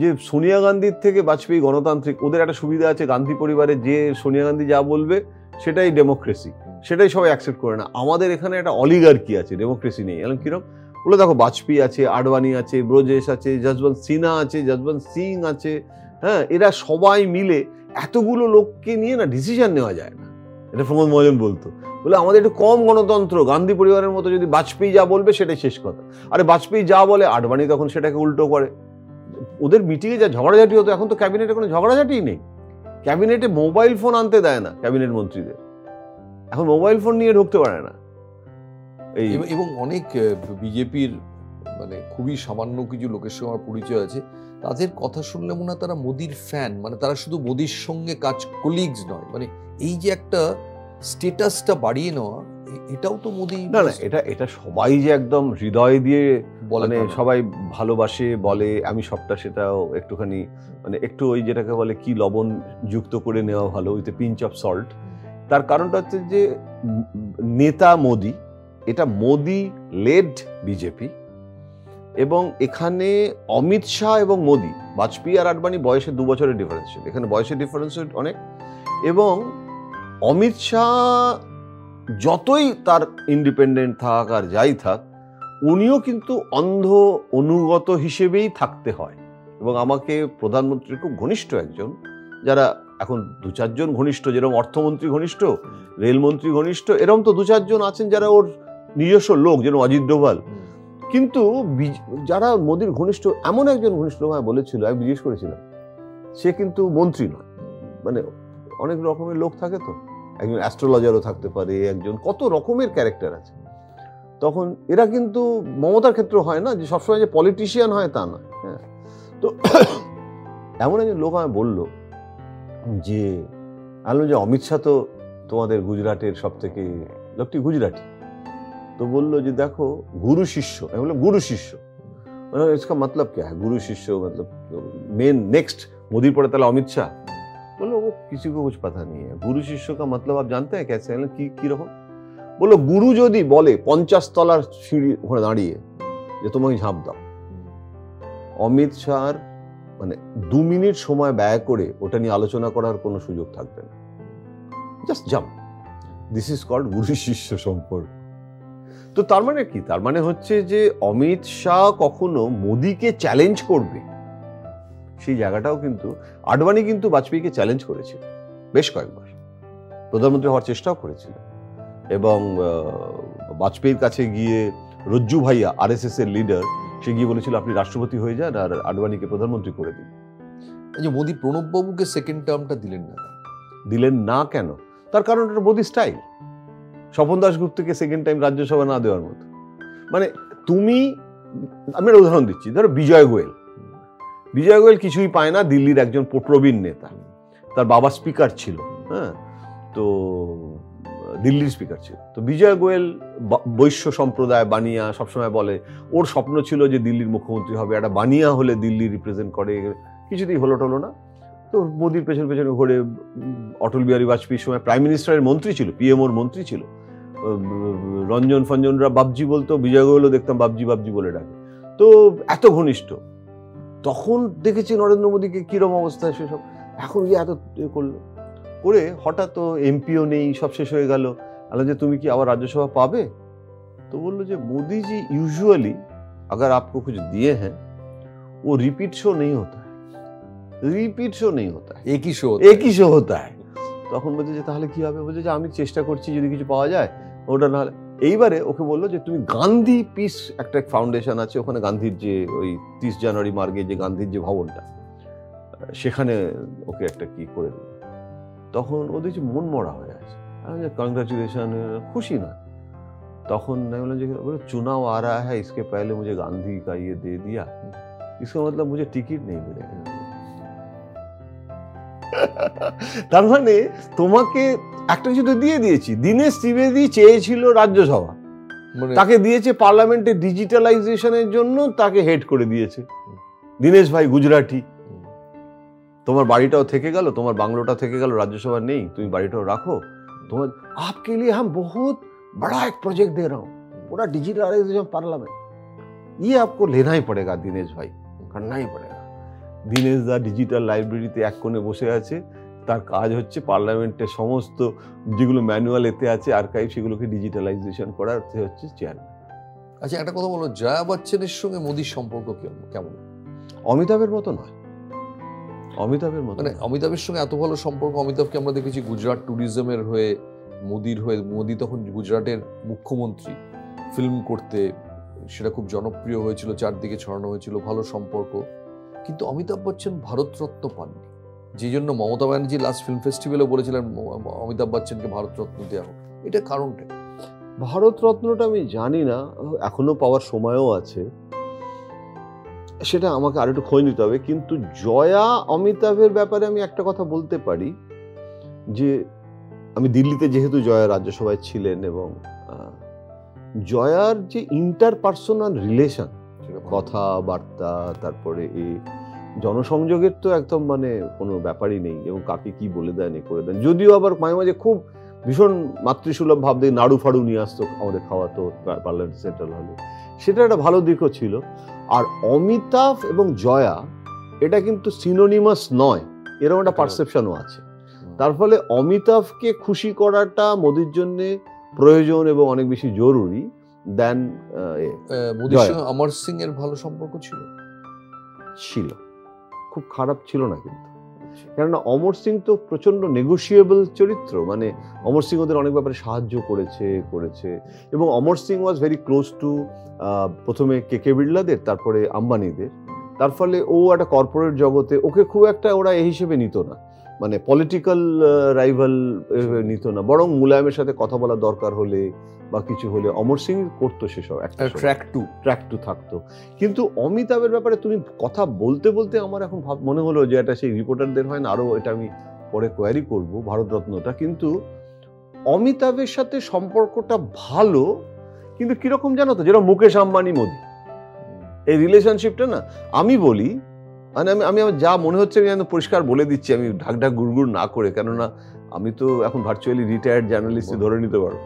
যে সোনিয়া গান্ধীর থেকে বাজপেয়ী গণতান্ত্রিক। ওদের একটা সুবিধা আছে, গান্ধী পরিবারে যে সোনিয়া গান্ধী যা বলবে সেটাই ডেমোক্রেসি, সেটাই সবাই অ্যাকসেপ্ট করে না। আমাদের এখানে একটা অলিগার্কি আছে, ডেমোক্রেসি নেই। এরকম কিরকম বলে দেখো, বাজপেয়ী আছে, আডবাণী আছে, ব্রজেশ আছে, যশবন্ত সিনহা আছে, যশবন্ত সিং আছে, হ্যাঁ, এরা সবাই মিলে এতগুলো লোককে নিয়ে না ডিসিশন নেওয়া যায় না। এটা প্রমোদ মহাজন বলতো, বলে আমাদের একটু কম গণতন্ত্র, গান্ধী পরিবারের মতো যদি বাজপেয়ী যা বলবে সেটাই শেষ কথা। আরে বাজপেয়ী যা বলে আডবাণী তখন সেটাকে উল্টো করে। ওদের মিটিংয়ে যা ঝগড়াঝাটি হতো, এখন তো ক্যাবিনেটে কোনো ঝগড়াঝাটিই নেই। ক্যাবিনেটে মোবাইল ফোন আনতে দেয় না ক্যাবিনেট মন্ত্রীদের, এখন মোবাইল ফোন নিয়ে ঢুকতে পারে না। এবং অনেক বিজেপির মানে খুবই সামান্য কিছু লোকের সঙ্গে আমার পরিচয় আছে, তাদের কথা শুনলে মনে হয় তারা মোদির ফ্যান, মানে তারা শুধু মোদির সঙ্গে কাজ, কলিগস নয়, মানে এই যে একটা স্ট্যাটাসটা বাড়িয়ে নেওয়া, এটাও তো মোদি। না, এটা সবাই যে একদম হৃদয় দিয়ে মানে সবাই ভালোবাসে বলে, আমি সবটা সেটাও একটুখানি মানে একটু ওই যেটাকে বলে কি লবণ যুক্ত করে নেওয়া ভালো, with a pinch of salt. তার কারণটা হচ্ছে যে নেতা মোদি, এটা মোদি লেড বিজেপি, এবং এখানে অমিত শাহ এবং মোদি, বাজপেয়ী আর আডবাণী বয়সে 2 বছরের ডিফারেন্স ছিল, এখানে বয়সের ডিফারেন্স অনেক। এবং অমিত শাহ যতই তার ইন্ডিপেন্ডেন্ট থাক আর যাই থাক, উনিও কিন্তু অন্ধ অনুগত হিসেবেই থাকতে হয়। এবং আমাকে প্রধানমন্ত্রীর খুব ঘনিষ্ঠ একজন, যারা এখন 2-4 জন ঘনিষ্ঠ, যেরকম অর্থমন্ত্রী ঘনিষ্ঠ, রেলমন্ত্রী ঘনিষ্ঠ, এরকম তো 2-4 জন আছেন যারা ওর নিজস্ব লোক, যেরকম অজিত ডোভাল। কিন্তু যারা মোদির ঘনিষ্ঠ, এমন একজন ঘনিষ্ঠ ভাই বলেছিল, আমি জিজ্ঞেস করেছিলাম, সে কিন্তু মন্ত্রী নয়, মানে অনেক রকমের লোক থাকে তো, একজন অ্যাস্ট্রোলজারও থাকতে পারে, একজন কত রকমের ক্যারেক্টার আছে। তখন এরা কিন্তু মমতার ক্ষেত্রে হয় না যে সবসময় যে পলিটিশিয়ান হয় তা নয়। হ্যাঁ, তো এমন একজন লোক আমায় বললো যে অমিত শাহ তো তোমাদের গুজরাটের সব থেকে লোকটি গুজরাটি, তো বললো যে দেখো গুরু শিষ্য, আমি বললাম গুরু শিষ্য, इसका मतलब क्या है, गुरु शिष्य मतलब मेन नेक्स्ट मोदी पड़े তাহলে অমিত শাহ? बोलो वो किसी को कुछ पता नहीं है। गुरु शिष्य का मतलब आप जानते हैं कैसे है কি রকম? বললো গুরু যদি বলে 50 তলার সিঁড়ি ওখানে দাঁড়িয়ে যে তোমাকে ঝাঁপ দাও, অমিত শাহর মানে 2 মিনিট সময় ব্যয় করে ওটা নিয়ে আলোচনা করার কোনো সুযোগ থাকবে না। Just jump. This is called guru shishya সম্পর্ক। তো তার মানে কি? তার মানে হচ্ছে যে অমিত শাহ কখনো মোদিকে চ্যালেঞ্জ করবে সেই জায়গাটাও কিন্তু আডবাণী কিন্তু বাজপেয়ীকে চ্যালেঞ্জ করেছিল বেশ কয়েকবার, প্রধানমন্ত্রী হওয়ার চেষ্টাও করেছিল এবং বাজপেয়ীর কাছে গিয়ে রজ্জু ভাইয়া আরএসএস এর লিডার, সে গিয়ে বলেছিল আপনি রাষ্ট্রপতি হয়ে যান আর আডবাণীকে প্রধানমন্ত্রী করে দিন। এই যে মোদি প্রণববাবুকে সেকেন্ড টার্মটা দিলেন না, দিলেন না কেন? তার কারণ এটা মোদি স্টাইল। স্বপন দাশগুপ্তকে সেকেন্ড টাইম রাজ্যসভা না দেওয়ার মতো। মানে তুমি, আমি একটা উদাহরণ দিচ্ছি, ধরো বিজয় গোয়েল। বিজয় গোয়েল কিছুই পায় না, দিল্লির একজন প্রবীণ নেতা, তার বাবা স্পিকার ছিল, হ্যাঁ, তো দিল্লির স্পিকার ছিল। তো বিজয় গোয়েল বৈশ্য সম্প্রদায় বানিয়া সবসময় বলে ওর স্বপ্ন ছিল যে দিল্লির মুখ্যমন্ত্রী হবে, একটা বানিয়া হলে দিল্লি রিপ্রেজেন্ট করে, কিছুতেই হলো টলো না। তো মোদির পেছনে পেছনে ঘুরে অটল বিহারী বাজপেয়ীর সময় প্রাইম মিনিস্টারের মন্ত্রী ছিল, পিএমওর মন্ত্রী ছিল, রঞ্জন ফঞ্জনরা বাবজি বলতো, বিজয় গোয়েলও দেখতাম বাবজি বাবজি বলে ডাকে, তো এত ঘনিষ্ঠ। তখন দেখেছি নরেন্দ্র মোদীকে কিরম অবস্থায় সেসব, এখন গিয়ে এত করলো, করে হঠাৎ তো এমপিও নেই, সব শেষ হয়ে গেল। আলো যে তুমি কি আবার রাজ্যসভা পাবে? তো বললো যে मोदी जी यूजुअली अगर आपको कुछ दिए हैं वो रिपीट शो नहीं होता है, रिपीट शो नहीं होता है, একই শো एक ही शो होता है। তখন বলছে যে তাহলে কি হবে? বলছে যে আমি চেষ্টা করছি যদি কিছু পাওয়া যায় ওটা, না হলে এইবারে ওকে বললো যে তুমি গান্ধী পিস একটা ফাউন্ডেশন আছে ওখানে, গান্ধীর যে ওই 30 জানুয়ারি মার্গে যে গান্ধীর যে ভবনটা, সেখানে ওকে একটা কি করে দেবে। তখন ও দেখছি মন মরা হয়ে আছে, কংগ্রেচুলেশন, খুশি না। তখন আমি বললাম যে चुनाव आ रहा है, इसके पहले मुझे गांधी का ये दे दिया, इसका मतलब मुझे टिकट नहीं मिलेगा। তার মানে তোমাকে একটা কিছু তো দিয়ে দিয়েছি। দীনেশ ত্রিবেদী চেয়েছিল রাজ্যসভা, তাকে দিয়েছে পার্লামেন্টে ডিজিটালাইজেশনের জন্য, তাকে হেড করে দিয়েছে দীনেশ ভাই গুজরাটি। তোমার বাড়িটাও থেকে গেল, তোমার বাংলোটা থেকে গেল, রাজ্যসভা নেই, তুমি বাড়িটাও রাখো। তোমার आपके लिए हम बहुत बड़ा एक प्रोजेक्ट दे रहा हूँ, पूरा डिजिटलाइजेशन पार्लियामेंट, ये आपको लेना ही पड़ेगा दिनेश भाई, करना ही पड़ेगा। দীনেশ দা ডিজিটাল লাইব্রেরিতে এক কোণে বসে আছে, তার কাজ হচ্ছে পার্লামেন্টের সমস্ত যেগুলো ম্যানুয়াল এতে আছে আর্কাইভ, সেগুলোকে ডিজিটালাইজেশন করার হচ্ছে চেয়ারম্যান। আচ্ছা, একটা কথা বলো, জয়া বচ্চনের সঙ্গে মোদির সম্পর্ক কেমন? অমিতাভের মতো নয়, অমিতাভের মতো মানে অমিতাভের সঙ্গে এত ভালো সম্পর্ক। অমিতাভকে আমরা দেখেছি গুজরাট ট্যুরিজমের হয়ে, মোদির হয়ে, মোদি তখন গুজরাটের মুখ্যমন্ত্রী, ফিল্ম করতে, সেটা খুব জনপ্রিয় হয়েছিল, চারদিকে ছড়ানো হয়েছিল, ভালো সম্পর্ক। কিন্তু অমিতাভ বচ্চন ভারতরত্ন পাননি, যে জন্য মমতা ব্যানার্জি লাস্ট ফিল্ম ফেস্টিভ্যালে বলেছিলেন অমিতাভ বচ্চনকে ভারতরত্ন দেওয়া হোক। এটা কারণটা? ভারতরত্নটা আমি জানি না, এখনো পাওয়ার সময়ও আছে, সেটা আমাকে আর একটু খোঁজ নিতে হবে। কিন্তু জয়া অমিতাভের ব্যাপারে আমি একটা কথা বলতে পারি যে আমি দিল্লিতে যেহেতু জয়া রাজ্যসভায় ছিলেন, এবং জয়ার যে ইন্টারপার্সোনাল রিলেশন, কথাবার্তা, তারপরে এই জনসংযোগের তো একদম মানে কোনো ব্যাপারই নেই, এবং কাকে কি বলে দেন এ করে দেন। যদিও আবার মাঝে মাঝে খুব ভীষণ মাতৃসুলভ ভাব দিয়ে নাড়ু ফাড়ু নিয়ে আসতো, আমাদের খাওয়াতো পার্লামেন্ট সেন্ট্রাল হলে, সেটা একটা ভালো দিকও ছিল। আর অমিতাভ এবং জয়া এটা কিন্তু সিনোনিমাস নয়, এরকম একটা পারসেপশনও আছে। তার ফলে অমিতাভকে খুশি করাটা মোদির জন্য প্রয়োজন এবং অনেক বেশি জরুরি দেন মোদির সঙ্গে অমর সিং এর ভালো সম্পর্ক ছিল, খুব খারাপ ছিল না কিন্তু, কেননা অমর সিং তো প্রচন্ড নেগোশিয়েবল চরিত্র, মানে অমর সিং ওদের অনেক ব্যাপারে সাহায্য করেছে এবং Amar Singh was very close to প্রথমে কে বিড়লাদের, তারপরে আম্বানিদের। তার ফলে ও একটা কর্পোরেট জগতে ওকে খুব একটা ওরা এই হিসেবে নিত না, মানে পলিটিক্যাল রাইভাল নিত না, বরং মুলায়মের সাথে কথা বলার দরকার হলে বা কিছু হলে অমর সিং করতো সেসব, একটা ট্র্যাক টু থাকতো। কিন্তু অমিতাভের ব্যাপারে তুমি কথা বলতে বলতে আমার এখন মনে হলো যে এটা সেই রিপোর্টারদের হয় না, আরো এটা আমি পরে কোয়ারি করব ভারতরত্নটা। কিন্তু অমিতাভের সাথে সম্পর্কটা ভালো, কিন্তু কিরকম জানো তো, যেরকম মুকেশ আম্বানি মোদি, এই রিলেশনশিপটা না আমি বলি, মানে আমি আমার যা মনে হচ্ছে আমি পরিষ্কার বলে দিচ্ছি, আমি ঢাক ঢাক গুড়গুড় না করে, কেননা আমি তো এখন ভার্চুয়ালি রিটায়ার্ড জার্নালিস্ট ধরে নিতে পারো।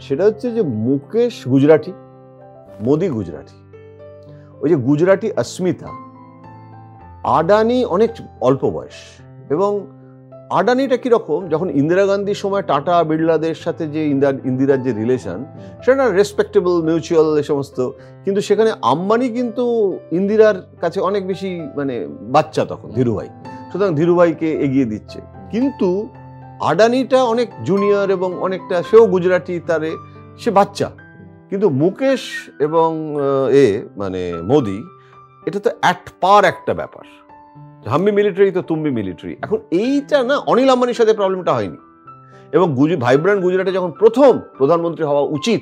সেটা হচ্ছে যে মুকেশ গুজরাটি, মোদি গুজরাটি, ওই যে গুজরাটি অস্মিতা, আডানি অনেক অল্প বয়স, এবং আডানিটা কিরকম, যখন ইন্দিরা গান্ধীর সময় টাটা বিড়লাদের সাথে যে ইন্দিরার যে রিলেশন, সেটা রেসপেক্টেবল, মিউচুয়াল, এ সমস্ত, কিন্তু সেখানে আম্বানি কিন্তু ইন্দিরার কাছে অনেক বেশি মানে বাচ্চা তখন ধীরুভাই, সুতরাং ধীরুভাইকে এগিয়ে দিচ্ছে। কিন্তু আডানিটা অনেক জুনিয়র এবং অনেকটা, সেও গুজরাটি, তারে সে বাচ্চা। কিন্তু মুকেশ এবং মানে মোদি, এটা তো অ্যাট পার একটা ব্যাপার, হাম্বি মিলিটারি তো তুম্বি মিলিটারি। এখন এইটা না অনিল আম্বানির সাথে প্রবলেমটা হয়নি, এবং ভাইব্রান্ট গুজরাটে যখন প্রথম প্রধানমন্ত্রী হওয়া উচিত,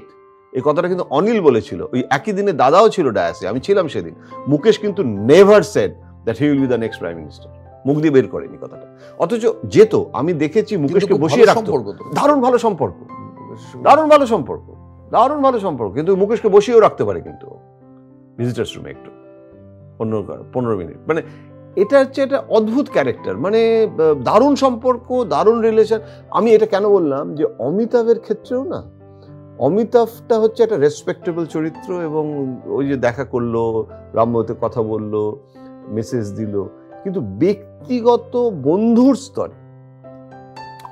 এই কথাটা কিন্তু অনিল বলেছিল, ওই একই দিনে দাদাও ছিল ডায়াসে, আমি ছিলাম সেদিন। মুকেশ কিন্তু never said that he will be the next prime minister, মুখ দিয়ে বের করেনি কথাটা, অথচ যেত, আমি দেখেছি মুকেশকে বসিয়ে রাখতো, দারুণ ভালো সম্পর্ক, দারুণ ভালো সম্পর্ক, দারুণ ভালো সম্পর্ক, কিন্তু মুকেশকে বসিয়েও রাখতে পারে কিন্তু ভিজিটার্স রুমে একটু 15 মিনিট, মানে এটা হচ্ছে একটা অদ্ভুত ক্যারেক্টার, মানে দারুণ সম্পর্ক, দারুণ রিলেশন। আমি এটা কেন বললাম যে অমিতাভের ক্ষেত্রেও না, অমিতাভটা হচ্ছে একটা রেসপেক্টেবল চরিত্র, এবং ওই যে দেখা করলো, রামমতে কথা বললো, মেসেজ দিল, কিন্তু ব্যক্তিগত বন্ধুর স্তরে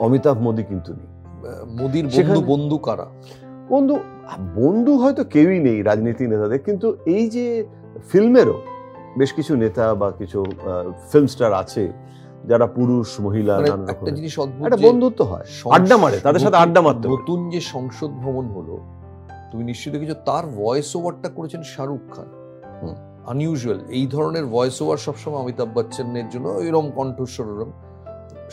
অমিতাভ মোদি কিন্তু নেই। মোদির বন্ধু কারা? বন্ধু হয়তো কেউই নেই রাজনীতি নেতাদের, কিন্তু এই যে ফিল্মেরও বেশ কিছু নেতা বা কিছু ফিল্ম স্টার আছে যারা পুরুষ মহিলা একটা জিনিস অদ্ভুত, একটা বন্ধুত্ব হয়, আড্ডা মারে, তাদের সাথে আড্ডা মারতে। নতুন যে সংসদ ভবন হলো, তুমি নিশ্চয়ই দেখেছো, তার ভয়েস ওভারটা করেছেন শাহরুখ খান। আনইউজুয়াল, এই ধরনের ভয়েস ওভার সবসময় অমিতাভ বচ্চনের জন্য এরকম কণ্ঠস্বর,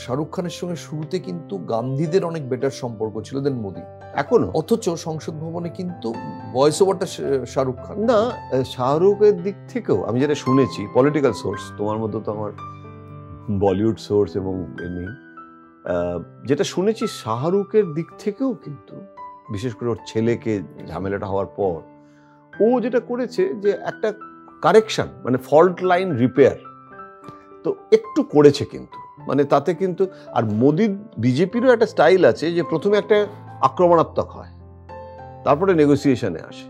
শাহরুখ খানের সঙ্গে শুরুতে কিন্তু গান্ধীদের অনেক বেটার সম্পর্ক ছিল দেন মোদি এখনো, অথচ সংসদ ভবনে কিন্তু ভয়েস ওভারটা শাহরুখ খান না। শাহরুখের দিক থেকেও আমি যেটা শুনেছি, পলিটিক্যাল সোর্স, তোমার মতো তো আমার বলিউড সোর্স এবং নেই, যেটা শুনেছি শাহরুখের দিক থেকেও কিন্তু, বিশেষ করে ওর ছেলেকে ঝামেলাটা হওয়ার পর ও যেটা করেছে যে একটা কারেকশন, মানে ফল্ট লাইন রিপেয়ার তো একটু করেছে কিন্তু, মানে তাতে কিন্তু। আর মোদির বিজেপিরও একটা স্টাইল আছে যে প্রথমে একটা আক্রমণাত্মক হয়, তারপরে নেগোসিয়েশনে আসে,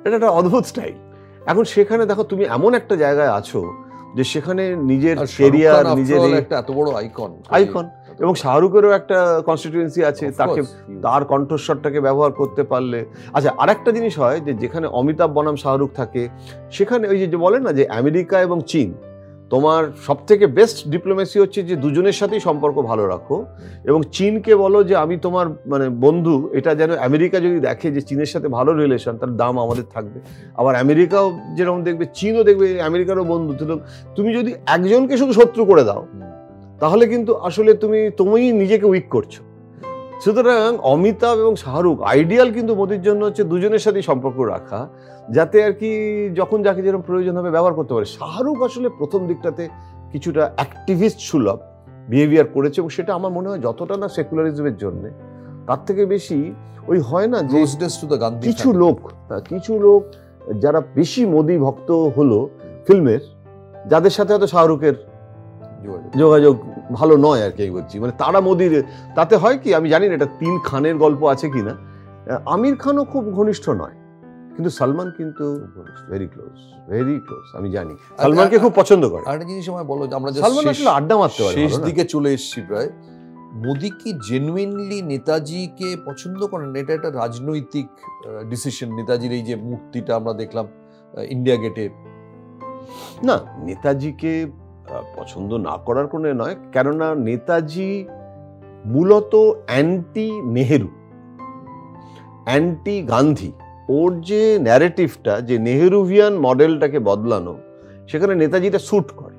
এটা একটা অদ্ভুত স্টাইল। এখন সেখানে দেখো তুমি এমন একটা জায়গায় আছো যে সেখানে নিজের ক্যারিয়ার, নিজের একটা এত বড় আইকন, এবং শাহরুখেরও একটা কনস্টিটিউয়েন্সি আছে, তাকে তার কণ্ঠস্বরটাকে ব্যবহার করতে পারলে। আচ্ছা, আরেকটা জিনিস হয় যে যেখানে অমিতাভ বনাম শাহরুখ থাকে, সেখানে ওই যে বলেন না যে আমেরিকা এবং চীন, তোমার সব থেকে বেস্ট ডিপ্লোমেসি হচ্ছে যে দুজনের সাথেই সম্পর্ক ভালো রাখো, এবং চীনকে বলো যে আমি তোমার মানে বন্ধু, এটা যেন আমেরিকা যদি দেখে যে চীনের সাথে ভালো রিলেশন, তার দাম আমাদের থাকবে। আবার আমেরিকাও যেরকম দেখবে, চীনও দেখবে আমেরিকারও বন্ধু। তুমি যদি একজনকে শুধু শত্রু করে দাও, তাহলে কিন্তু আসলে তুমি নিজেকে উইক করছো। সুতরাং অমিতাভ এবং শাহরুখ আইডিয়াল কিন্তু মোদির জন্য হচ্ছে দুজনের সাথেই সম্পর্ক রাখা, যাতে আর কি যখন যাকে যেরকম প্রয়োজন হবে ব্যবহার করতে পারে। শাহরুখ আসলে প্রথম দিকটাতে কিছুটা অ্যাক্টিভিস্ট সুলভ বিহেভিয়ার করেছে, এবং সেটা আমার মনে হয় যতটা না সেকুলারিজমের জন্য, তার থেকে বেশি ওই হয় না যে কিছু লোক যারা বেশি মোদি ভক্ত হলো ফিল্মের, যাদের সাথে হয়তো শাহরুখের যোগাযোগ ভালো নয় আর কি বলছি, মানে তারা মোদির, তাতে হয় কি আমি জানি না এটা 3 খানের গল্প আছে কিনা, আমির খানও খুব ঘনিষ্ঠ নয়, কিন্তু সালমান কিন্তু ভেরি ক্লোজ, আমি জানি সালমানকে খুব পছন্দ করে। আরেকটা জিনিস আমায় বলো, আমরা সালমান আসলে আড্ডা মারতে পারে, শেষ দিকে চলে এসেছি প্রায়, মোদি কি জেনুইনলি নেতাজিকে পছন্দ করেন? এটা একটা রাজনৈতিক ডিসিশন, নেতাজির এই যে মূর্তিটা আমরা দেখলাম ইন্ডিয়া গেটে, না নেতাজিকে পছন্দ না করার কোনো নয়, কেননা নেতাজি মূলত অ্যান্টি নেহেরু, অ্যান্টি গান্ধী। ওর যে ন্যারেটিভটা, যে নেহেরুভিয়ান মডেলটাকে বদলানো, সেখানে নেতাজিটা স্যুট করে।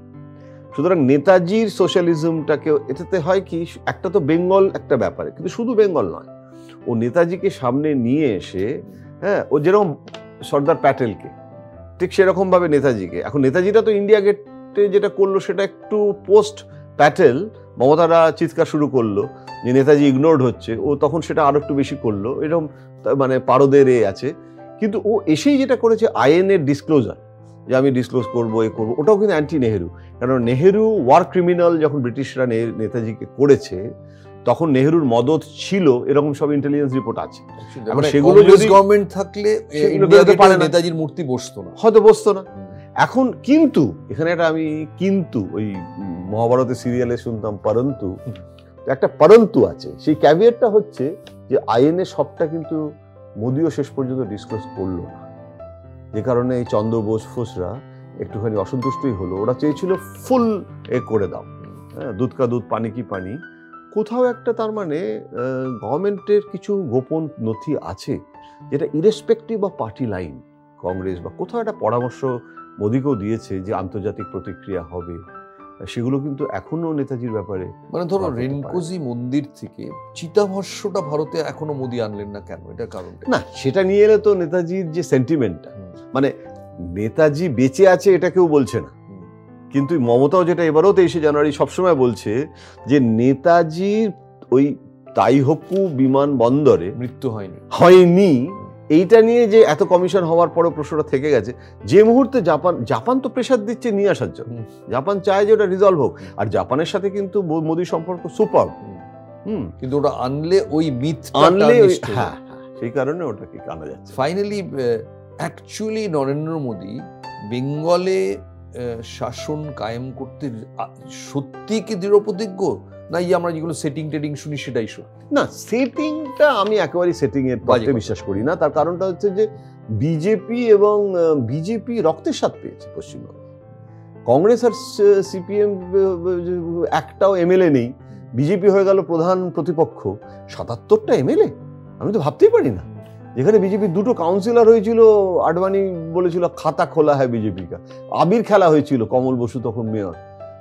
সুতরাং নেতাজির সোশ্যালিজমটাকে, এটাতে হয় কি, একটা তো বেঙ্গল একটা ব্যাপারে, কিন্তু শুধু বেঙ্গল নয়, ও নেতাজিকে সামনে নিয়ে এসে, হ্যাঁ, ও যেরকম সর্দার প্যাটেলকে, ঠিক সেরকম ভাবে নেতাজিকে। এখন নেতাজিটা তো ইন্ডিয়া গেট যেটা করলো সেটা একটু পোস্ট প্যাটেল, মমতারা চিৎকার শুরু করলো যে নেতাজি ইগনোরড হচ্ছে, ও তখন সেটা আরো একটু বেশি করলো, এরকম মানে পারদের আছে। কিন্তু ও এসেই যেটা করেছে আইএনএর ডিসক্লোজার, যে আমি ডিসক্লোজ করবো, এ করবো, ওটাও কিন্তু অ্যান্টি নেহেরু। কারণ নেহেরু ওয়ার ক্রিমিনাল যখন ব্রিটিশরা নেতাজিকে করেছে, তখন নেহেরুর মদত ছিল, এরকম সব ইন্টেলিজেন্স রিপোর্ট আছে। সেগুলো যদি গভর্নমেন্ট থাকলে নেতাজির মূর্তি বসতো না, হয়তো বসতো না। এখন কিন্তু এখানে আমি কিন্তু ওই মহাভারতের সিরিয়ালে শুনতাম পরন্তু, একটা পরন্তু আছে। সেই ক্যাভিয়েটটা হচ্ছে যে আইএনএ সবটা কিন্তু মোদিও শেষ পর্যন্ত ডিসক্লোজ করলো না, যে কারণে এই চন্দ্র বোস ফোসরা একটুখানি অসন্তুষ্টই হলো। ওরা চেয়েছিল ফুল করে দাও, হ্যাঁ, দুধ কা দুধ পানি কি পানি। কোথাও একটা তার মানে গভর্নমেন্টের কিছু গোপন নথি আছে, যেটা irrespective off party line, Congress বা কোথাও একটা পরামর্শ মোদিকেও দিয়েছে যে আন্তর্জাতিক প্রতিক্রিয়া হবে, সেগুলো কিন্তু এখনো নেতাজির ব্যাপারে। মানে ধরো রেনকোজি মন্দির থেকে চিতাভস্যটা ভারতে এখনো মোদি আনলেন না কেন, এটা কারণ না, সেটা নিয়ে এলে তো নেতাজির যে সেন্টিমেন্টটা, মানে নেতাজি বেঁচে আছে এটা কেউ বলছে না, কিন্তু মমতাও যেটা এবারও 23শে জানুয়ারি সবসময় বলছে যে নেতাজির ওই তাইহোকু বিমানবন্দরে মৃত্যু হয়নি, এইটা নিয়ে যে এত কমিশন হওয়ার পরে প্রশ্নটা থেকে গেছে। যে মুহূর্তে জাপান তো প্রেসার দিচ্ছে নিয়ে আসার জন্য, জাপান চায় যে ওটা রিজলভ হোক, আর জাপানের সাথে কিন্তু মোদির সম্পর্ক সুপার, কিন্তু ওটা আনলে ওই মিথ আনলে, হ্যাঁ, সেই কারণে ওটাকে আনা যাচ্ছে। ফাইনালি অ্যাকচুয়ালি নরেন্দ্র মোদি বেঙ্গলে শাসন কায়েম করতে সত্যি কি দৃঢ়প্রতিজ্ঞ, না আমরা যেগুলো সেটিং টেটিং শুনি সেটাই সত্যি? না, সেটিংটা আমি একেবারেই সেটিং এর পক্ষে বিশ্বাস করি না। তার কারণটা হচ্ছে যে বিজেপি রক্তের স্বাদ পেয়েছে পশ্চিমবঙ্গে। কংগ্রেস আর সিপিএম একটাও এমএলএ নেই, বিজেপি হয়ে গেল প্রধান প্রতিপক্ষ, 77টা এমএলএ, আমি তো ভাবতেই পারি না। যেখানে বিজেপির 2টো কাউন্সিলর হয়েছিল, আডবাণী বলেছিল খাতা খোলা হয় বিজেপি কা, আবির খেলা হয়েছিল, কমল বসু তখন মেয়র।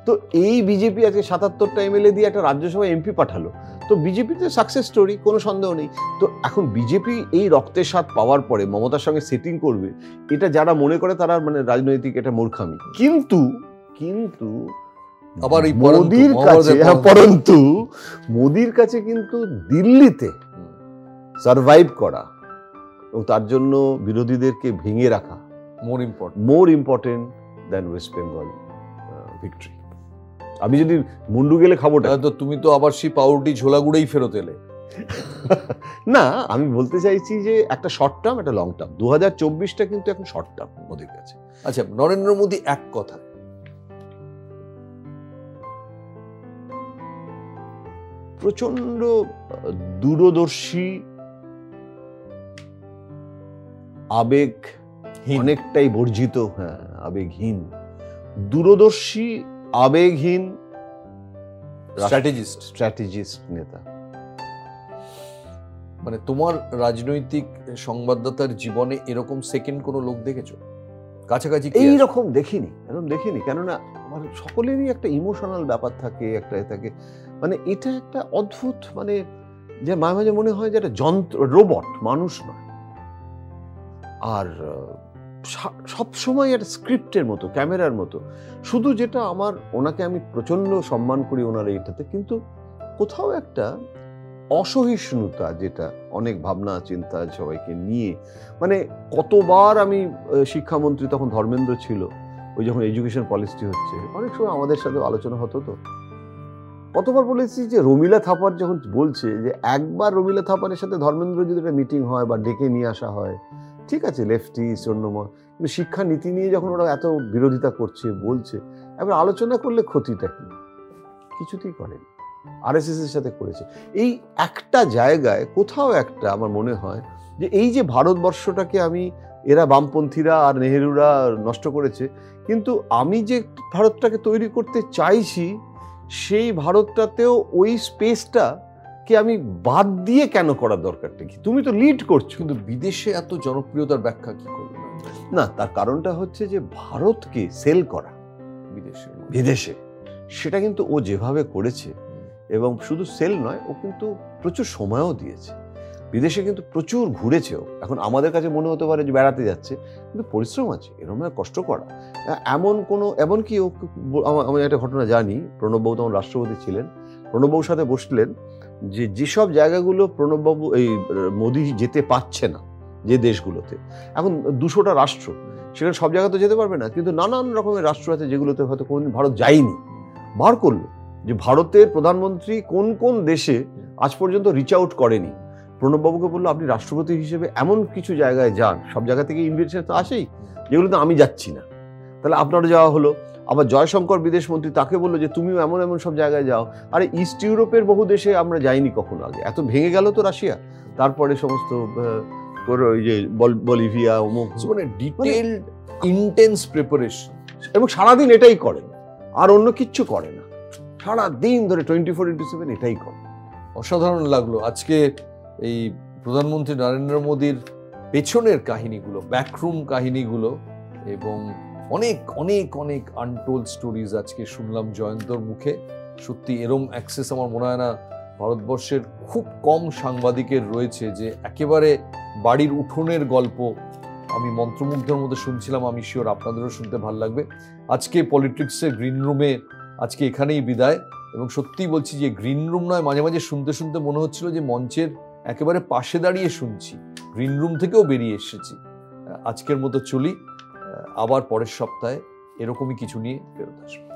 তো এই বিজেপি আজকে 77টা এমএলএ দিয়ে একটা রাজ্যসভা এমপি পাঠালো, তো বিজেপিতে সাকসেস স্টোরি, কোনো সন্দেহ নেই। তো এখন বিজেপি এই রক্তের স্বাদ পাওয়ার পরে মমতার সঙ্গে সেটিং করবে, এটা যারা মনে করে তারা মানে রাজনৈতিক এটা মূর্খামি। কিন্তু আবার মোদির কাছে, পরন্তু মোদির কাছে কিন্তু দিল্লিতে সারভাইভ করা এবং তার জন্য বিরোধীদেরকে ভেঙে রাখা more important than West Bengal victory. আমি যদি মুন্ডু গেলে খাবো, তো তুমি তো আবার সেই পাউরুটি ঝোলা গুড়েই ফেরত এলে। না, আমি বলতে চাইছি যে একটা শর্ট টার্ম, একটা লং টার্ম। 2024টা কিন্তু এখন শর্ট টার্ম মোদির কাছে। আচ্ছা, নরেন্দ্র মোদি এক কথা প্রচন্ড দূরদর্শী, আবেগ অনেকটাই বর্জিত, হ্যাঁ, আবেগহীন, দূরদর্শী, আবেগহীন স্ট্র্যাটেজিস্ট নেতা। মানে তোমার রাজনৈতিক সংবাদদাতার জীবনে এরকম সেকেন্ড কোনো লোক দেখেছো কাছাকাছি? এইরকম দেখিনি, কেননা মানে সকলেরই একটা ইমোশনাল ব্যাপার থাকে, একটা থাকে, মানে এটা একটা অদ্ভুত, মানে যে মাঝে মাঝে মনে হয় যে একটা যন্ত্র, রোবট, মানুষ নয়। আর সবসময় একটা স্ক্রিপ্টের মতো, ক্যামেরার মতো। শুধু যেটা আমার, ওনাকে আমি প্রচন্ড সম্মান করি ওনার এইটাতে, কিন্তু কোথাও একটা অসহিষ্ণুতা, যেটা অনেক ভাবনা চিন্তা সবাইকে নিয়ে, মানে কতবার আমি শিক্ষামন্ত্রী তখন ধর্মেন্দ্র ছিল, ওই যখন এডুকেশন পলিসি হচ্ছে, অনেক সময় আমাদের সাথে আলোচনা হতো, তো কতবার বলেছি যে রমিলা থাপার যখন বলছে যে একবার রমিলা থাপারের সাথে ধর্মেন্দ্র যদি একটা মিটিং হয় বা ডেকে নিয়ে আসা হয়, ঠিক আছে, লেফটিস্ট অন্যমত, কিন্তু শিক্ষা নীতি নিয়ে যখন ওরা এত বিরোধিতা করছে, বলছে, এবার আলোচনা করলে ক্ষতিটা কি? কিছুতেই করেনি। আরএসএস এর সাথে করেছে। এই একটা জায়গায় কোথাও একটা আমার মনে হয় যে এই যে ভারতবর্ষটাকে এরা বামপন্থীরা আর নেহেরুরা নষ্ট করেছে, কিন্তু আমি যে ভারতটাকে তৈরি করতে চাইছি, সেই ভারতটাতেও ওই স্পেসটা কে আমি বাদ দিয়ে কেন করার দরকারটা কি? তুমি তো লিড করছো, কিন্তু বিদেশে এত জনপ্রিয়তার ব্যাখ্যা কি করবে? না, তার কারণটা হচ্ছে যে ভারতকে সেল করা বিদেশে, সেটা কিন্তু ও যেভাবে করেছে, এবং শুধু সেল নয়, ও কিন্তু প্রচুর সময়ও দিয়েছে বিদেশে, কিন্তু প্রচুর ঘুরেছেও। এখন আমাদের কাছে মনে হতে পারে যে বেড়াতে যাচ্ছে, কিন্তু পরিশ্রম আছে, এরকম কষ্ট করা। এমনকি ও, আমি একটা ঘটনা জানি, প্রণববাবু তখন রাষ্ট্রপতি ছিলেন, প্রণববাবুর সাথে বসলেন যে যেসব জায়গাগুলো প্রণববাবু মোদি যেতে পারছে না, যে দেশগুলোতে, এখন 200টা রাষ্ট্র, সেখানে সব জায়গা তো যেতে পারবে না, কিন্তু নানান রকমের রাষ্ট্র আছে যেগুলোতে হয়তো কোনোদিন ভারত যায়নি। বার করলো যে ভারতের প্রধানমন্ত্রী কোন কোন দেশে আজ পর্যন্ত রিচ আউট করেনি। প্রণববাবুকে বললো আপনি রাষ্ট্রপতি হিসেবে এমন কিছু জায়গায় যান, সব জায়গা থেকে ইনভিটেশন তো আসেই, যেগুলোতে আমি যাচ্ছি না, তাহলে আপনারও যাওয়া হলো। আবার জয়শঙ্কর বিদেশ মন্ত্রী, তাকে বললো যে তুমিও এমন এমন সব জায়গায় যাও। আরে ইস্ট ইউরোপের বহু দেশে আমরা যাইনি কখনো আগে, এত ভেঙে গেল তো রাশিয়া, তারপরে সমস্ত ওই যে বলিভিয়া অমুক, মানে ডিটেইলড ইন্টেন্স প্রিপারেশন, এবং সারাদিন এটাই করেন, আর অন্য কিচ্ছু করে না, সারাদিন ধরে 24/7 এটাই করে। অসাধারণ লাগলো আজকে এই প্রধানমন্ত্রী নরেন্দ্র মোদীর পেছনের কাহিনীগুলো, ব্যাকরুম কাহিনীগুলো, এবং অনেক অনেক অনেক আনটোল্ড স্টোরিজ আজকে শুনলাম জয়ন্তর মুখে। সত্যি এরম অ্যাক্সেস আমার মনে হয় না ভারতবর্ষের খুব কম সাংবাদিকের রয়েছে, যে একেবারে বাড়ির উঠোনের গল্প আমি মন্ত্রমুগ্ধের মধ্যে শুনছিলাম। আমি শিওর আপনাদেরও শুনতে ভালো লাগবে। আজকে পলিটিক্সের গ্রিন রুমে আজকে এখানেই বিদায়। এবং সত্যিই বলছি যে গ্রিন রুম নয়, মাঝে মাঝে শুনতে শুনতে মনে হচ্ছিল যে মঞ্চের একেবারে পাশে দাঁড়িয়ে শুনছি, গ্রিন রুম থেকেও বেরিয়ে এসেছি। আজকের মতো চলি, আবার পরের সপ্তাহে এরকমই কিছু নিয়ে ফেরত আসবো।